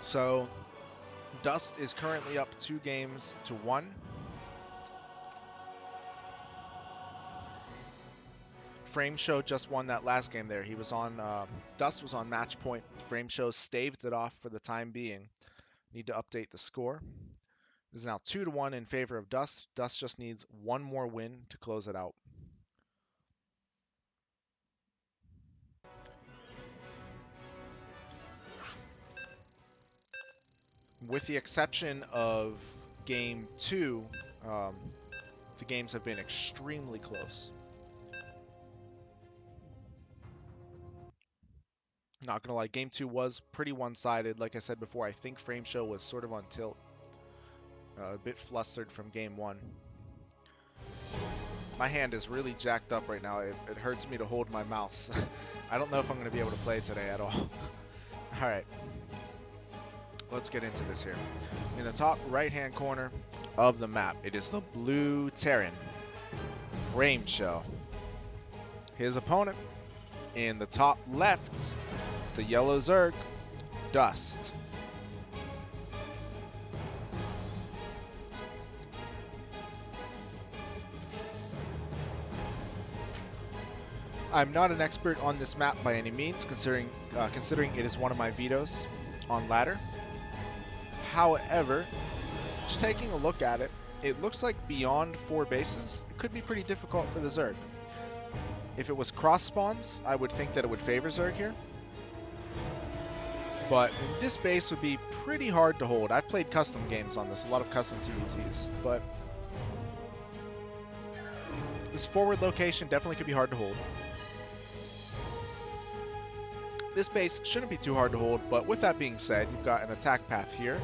[SPEAKER 2] So, Dust is currently up 2-1. Frameshow just won that last game there. He was on, Dust was on match point. Frameshow staved it off for the time being. Need to update the score. It is now 2-1 in favor of Dust. Dust just needs one more win to close it out. With the exception of game 2, the games have been extremely close. Not gonna lie, game 2 was pretty one-sided. Like I said before, I think Frameshow was sort of on tilt. A bit flustered from game 1. My hand is really jacked up right now. It hurts me to hold my mouse. I don't know if I'm going to be able to play today at all. Alright. Let's get into this here. In the top right-hand corner of the map, it is the blue Terran, Frameshow. His opponent, in the top left, is the yellow Zerg, Dust. I'm not an expert on this map by any means, considering it is one of my vetoes on ladder. However, just taking a look at it, it looks like beyond 4 bases, it could be pretty difficult for the Zerg. If it was cross spawns, I would think that it would favor Zerg here. But this base would be pretty hard to hold. I've played custom games on this, a lot of custom TVZs, but this forward location definitely could be hard to hold. This base shouldn't be too hard to hold, but with that being said, you've got an attack path here,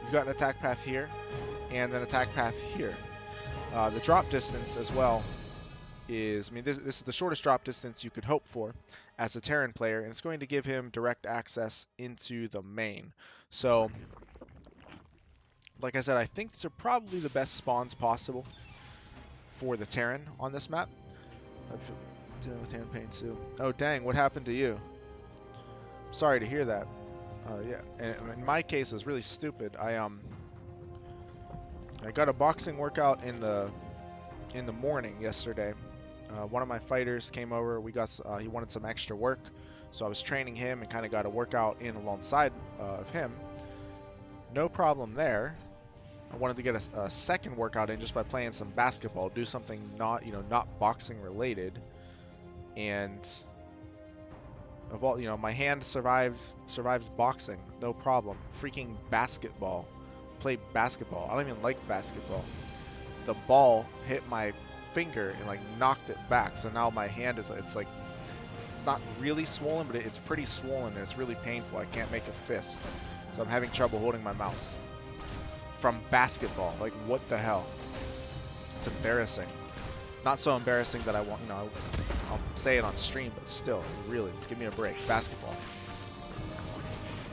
[SPEAKER 2] you've got an attack path here, and an attack path here. The drop distance as well is, I mean, this is the shortest drop distance you could hope for as a Terran player, and it's going to give him direct access into the main. So, like I said, I think these are probably the best spawns possible for the Terran on this map. Terran pain too. Oh dang, what happened to you? Sorry to hear that. Yeah, and in my case, it was really stupid. I got a boxing workout in the morning yesterday. One of my fighters came over. He wanted some extra work, so I was training him and kind of got a workout in alongside of him. No problem there. I wanted to get a second workout in just by playing some basketball, do something not boxing related, and of all, my hand survives boxing, no problem. Freaking basketball. Play basketball. I don't even like basketball. The ball hit my finger and like knocked it back, so now my hand is, it's not really swollen, but it's pretty swollen and it's really painful. I can't make a fist, so I'm having trouble holding my mouse from basketball. Like, what the hell? It's embarrassing. Not so embarrassing that I want, I'll say it on stream, but still, really, give me a break. Basketball.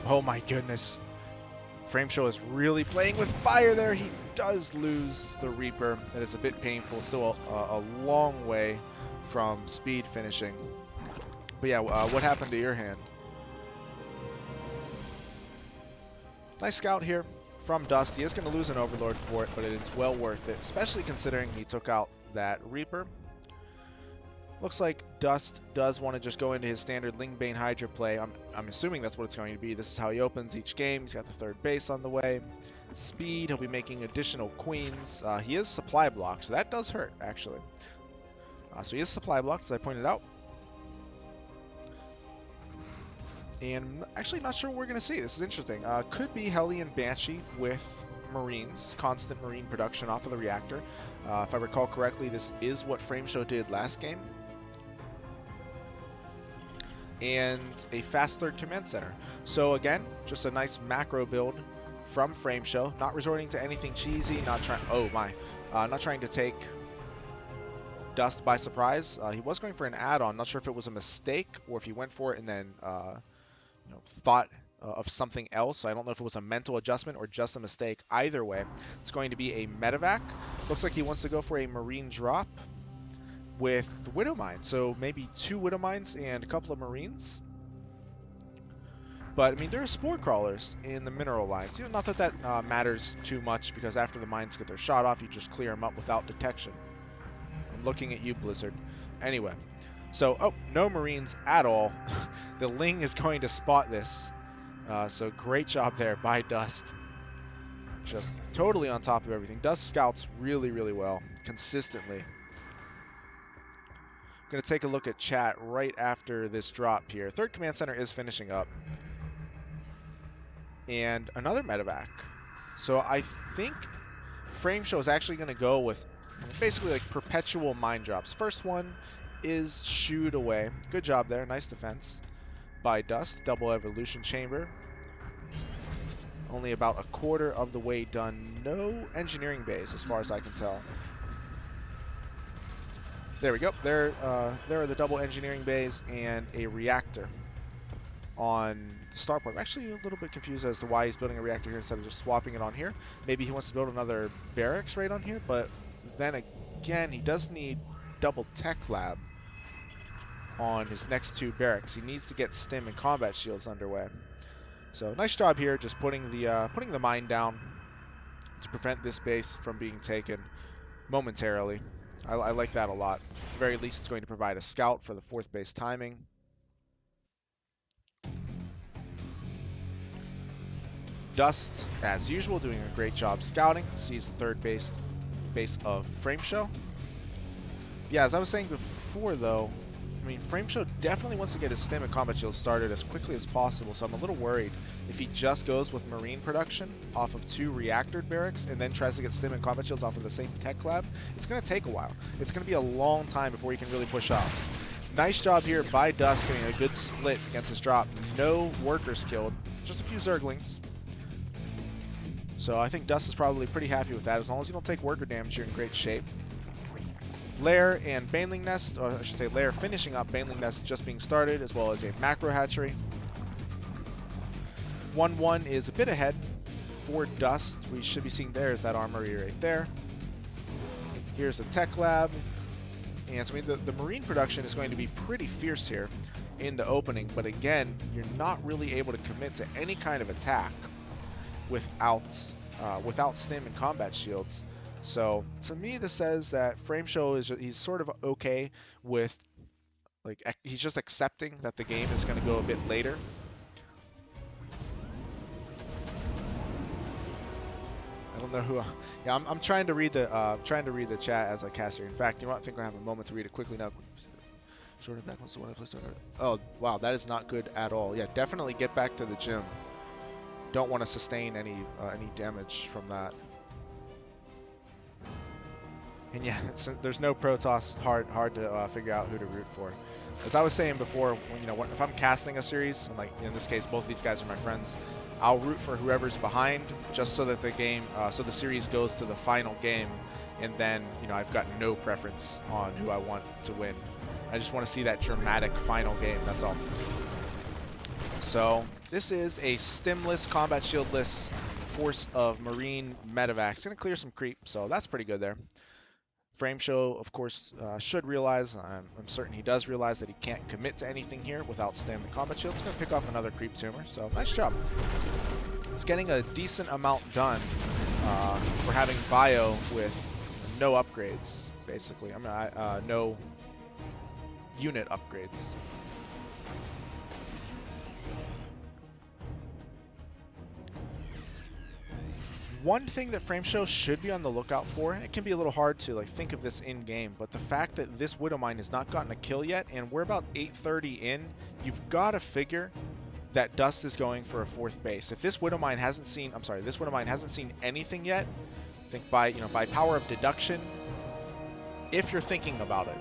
[SPEAKER 2] Oh my goodness. Frameshow is really playing with fire there. He does lose the Reaper. That is a bit painful. Still a long way from speed finishing. But yeah, what happened to your hand? Nice scout here from Dust. He is going to lose an Overlord for it, but it is well worth it, especially considering he took out that Reaper. Looks like Dust does want to just go into his standard Lingbane Hydra play. I'm assuming that's what it's going to be. This is how he opens each game. He's got the third base on the way. Speed, he'll be making additional queens. He is supply blocked, so that does hurt, actually. So he is supply blocked, as I pointed out. And I'm actually not sure what we're going to see. This is interesting. Could be Hellion Banshee with Marines, constant Marine production off of the reactor. If I recall correctly, this is what Frameshow did last game. And a fast third command center. So again, just a nice macro build from Frameshow, not resorting to anything cheesy, not trying to take Dust by surprise. He was going for an add-on. Not sure if it was a mistake or if he went for it and then thought of something else. I don't know if it was a mental adjustment or just a mistake. Either way, it's going to be a medevac. Looks like he wants to go for a Marine drop with Widow Mine. So maybe 2 Widow Mines and a couple of Marines. But, I mean, there are Spore Crawlers in the mineral lines. Not that that matters too much, because after the mines get their shot off, you just clear them up without detection. I'm looking at you, Blizzard. Anyway, so, no Marines at all. The Ling is going to spot this. So great job there by Dust. Just totally on top of everything. Dust scouts really, really well, consistently. I'm going to take a look at chat right after this drop here. Third command center is finishing up. And another medevac. So I think Frameshow is actually going to go with basically like perpetual mine drops. First one is shooed away. Good job there. Nice defense by Dust. Double evolution chamber. Only about a quarter of the way done. No engineering bays as far as I can tell. There we go. There are the double engineering bays and a reactor on the starport. I'm actually a little bit confused as to why he's building a reactor here instead of just swapping it on here. Maybe he wants to build another barracks right on here, but then again, he does need double tech lab on his next 2 barracks. He needs to get stim and combat shields underway. So nice job here, just putting the mine down to prevent this base from being taken momentarily. I like that a lot. At the very least, it's going to provide a scout for the 4th base timing. Dust, as usual, doing a great job scouting. Sees the 3rd base of Frameshow. Yeah, as I was saying before, though, I mean, Frameshow definitely wants to get his stim and combat shield started as quickly as possible, so I'm a little worried if he just goes with Marine production off of 2 reactor barracks and then tries to get stim and combat shields off of the same tech lab. It's going to take a while. It's going to be a long time before he can really push up. Nice job here by Dust getting a good split against this drop. No workers killed, just a few Zerglings. So I think Dust is probably pretty happy with that. As long as you don't take worker damage, you're in great shape. Lair and Baneling Nest, or I should say Lair finishing up, Baneling Nest just being started, as well as a macro hatchery. 1-1 is a bit ahead for Dust. We should be seeing there is that armory right there. Here's the tech lab. And so I mean, the marine production is going to be pretty fierce here in the opening, but again, you're not really able to commit to any kind of attack without stim and combat shields. So to me, this says that Frameshow he's sort of okay with, like, he's just accepting that the game is going to go a bit later. I don't know who. Yeah, I'm trying to read the chat as I cast here. In fact, you know what? I think I have a moment to read it quickly now. Short back once the one I placed on. Oh wow, that is not good at all. Yeah, definitely get back to the gym. Don't want to sustain any damage from that. And yeah, there's no Protoss. Hard to figure out who to root for. As I was saying before, when, if I'm casting a series, and like in this case, both of these guys are my friends, I'll root for whoever's behind, just so that the series goes to the final game, and then I've got no preference on who I want to win. I just want to see that dramatic final game. That's all. So this is a stimless, combat shieldless force of Marine medevacs. Gonna clear some creep, so that's pretty good there. Frameshow, of course, should realize, I'm certain he does realize, that he can't commit to anything here without stim and combat shield. It's going to pick off another creep tumor, so nice job. It's getting a decent amount done for having bio with no upgrades, basically. I mean, no unit upgrades. One thing that Frameshow should be on the lookout for, and it can be a little hard to think of this in game, but the fact that this Widowmine has not gotten a kill yet, and we're about 8:30 in, you've got to figure that Dust is going for a fourth base. If this Widowmine hasn't seen, this Widowmine hasn't seen anything yet, I think by power of deduction, if you're thinking about it,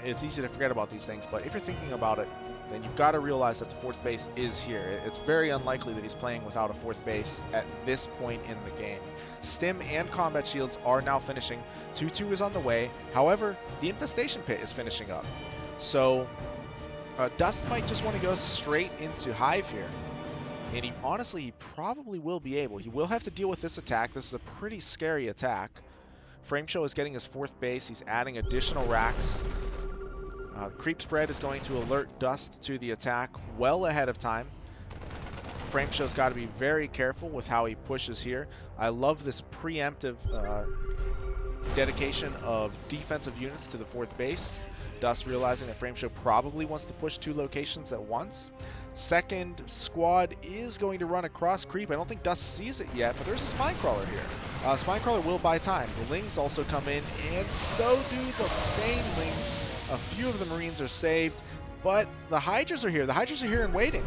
[SPEAKER 2] it's easy to forget about these things, but if you're thinking about it, then you've got to realize that the fourth base is here. It's very unlikely that he's playing without a fourth base at this point in the game. Stim and combat shields are now finishing. 2-2 is on the way. However, the infestation pit is finishing up. So Dust might just want to go straight into Hive here. And he probably will be able. He will have to deal with this attack. This is a pretty scary attack. Frameshow is getting his fourth base. He's adding additional racks. Creep spread is going to alert Dust to the attack well ahead of time. Frameshow's got to be very careful with how he pushes here. I love this preemptive dedication of defensive units to the fourth base. Dust realizing that Frameshow probably wants to push 2 locations at once. Second squad is going to run across creep. I don't think Dust sees it yet, but there's a Spinecrawler here. Spinecrawler will buy time. The Lings also come in, and so do the Banelings. A few of the Marines are saved, but the Hydras are here. The Hydras are here and waiting.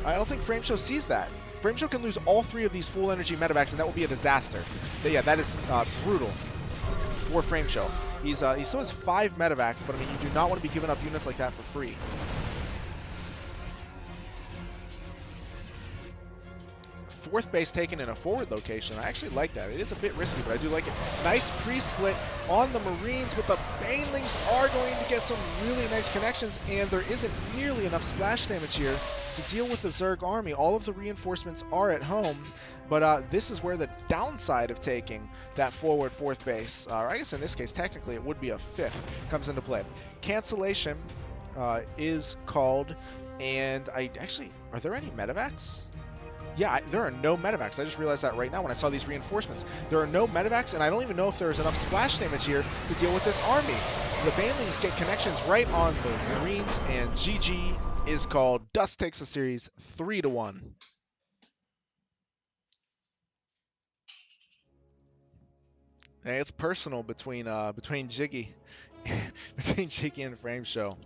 [SPEAKER 2] I don't think Frameshow sees that. Frameshow can lose all 3 of these full energy medevacs, and that will be a disaster. But yeah, that is brutal for Frameshow. He still has 5 medevacs, but I mean, you do not want to be giving up units like that for free. Fourth base taken in a forward location. I actually like that. It is a bit risky, but I do like it. Nice pre-split on the Marines, but the Banelings are going to get some really nice connections, and there isn't nearly enough splash damage here to deal with the Zerg army. All of the reinforcements are at home, but this is where the downside of taking that forward fourth base, or I guess in this case, technically it would be a 5th, comes into play. Cancellation is called, and are there any medevacs? Yeah, there are no medevacs. I just realized that right now when I saw these reinforcements. There are no medevacs, and I don't even know if there's enough splash damage here to deal with this army. The Banelings get connections right on the Marines, and GG is called. Dust takes the series 3-1. Hey, it's personal between Jiggy, between Jiggy and Frameshow.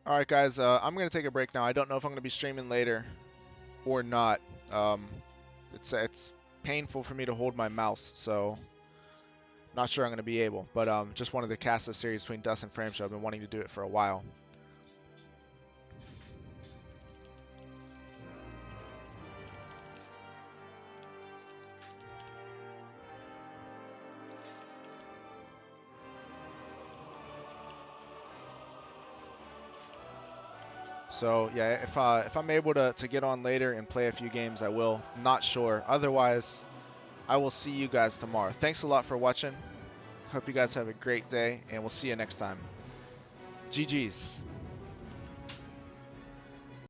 [SPEAKER 2] All right, guys. I'm gonna take a break now. I don't know if I'm gonna be streaming later or not. It's painful for me to hold my mouse, so not sure I'm gonna be able. But just wanted to cast a series between Dust and Frameshow. I've been wanting to do it for a while. So yeah, if I'm able to get on later and play a few games, I will. Not sure. Otherwise, I will see you guys tomorrow. Thanks a lot for watching. Hope you guys have a great day, and we'll see you next time. GG's.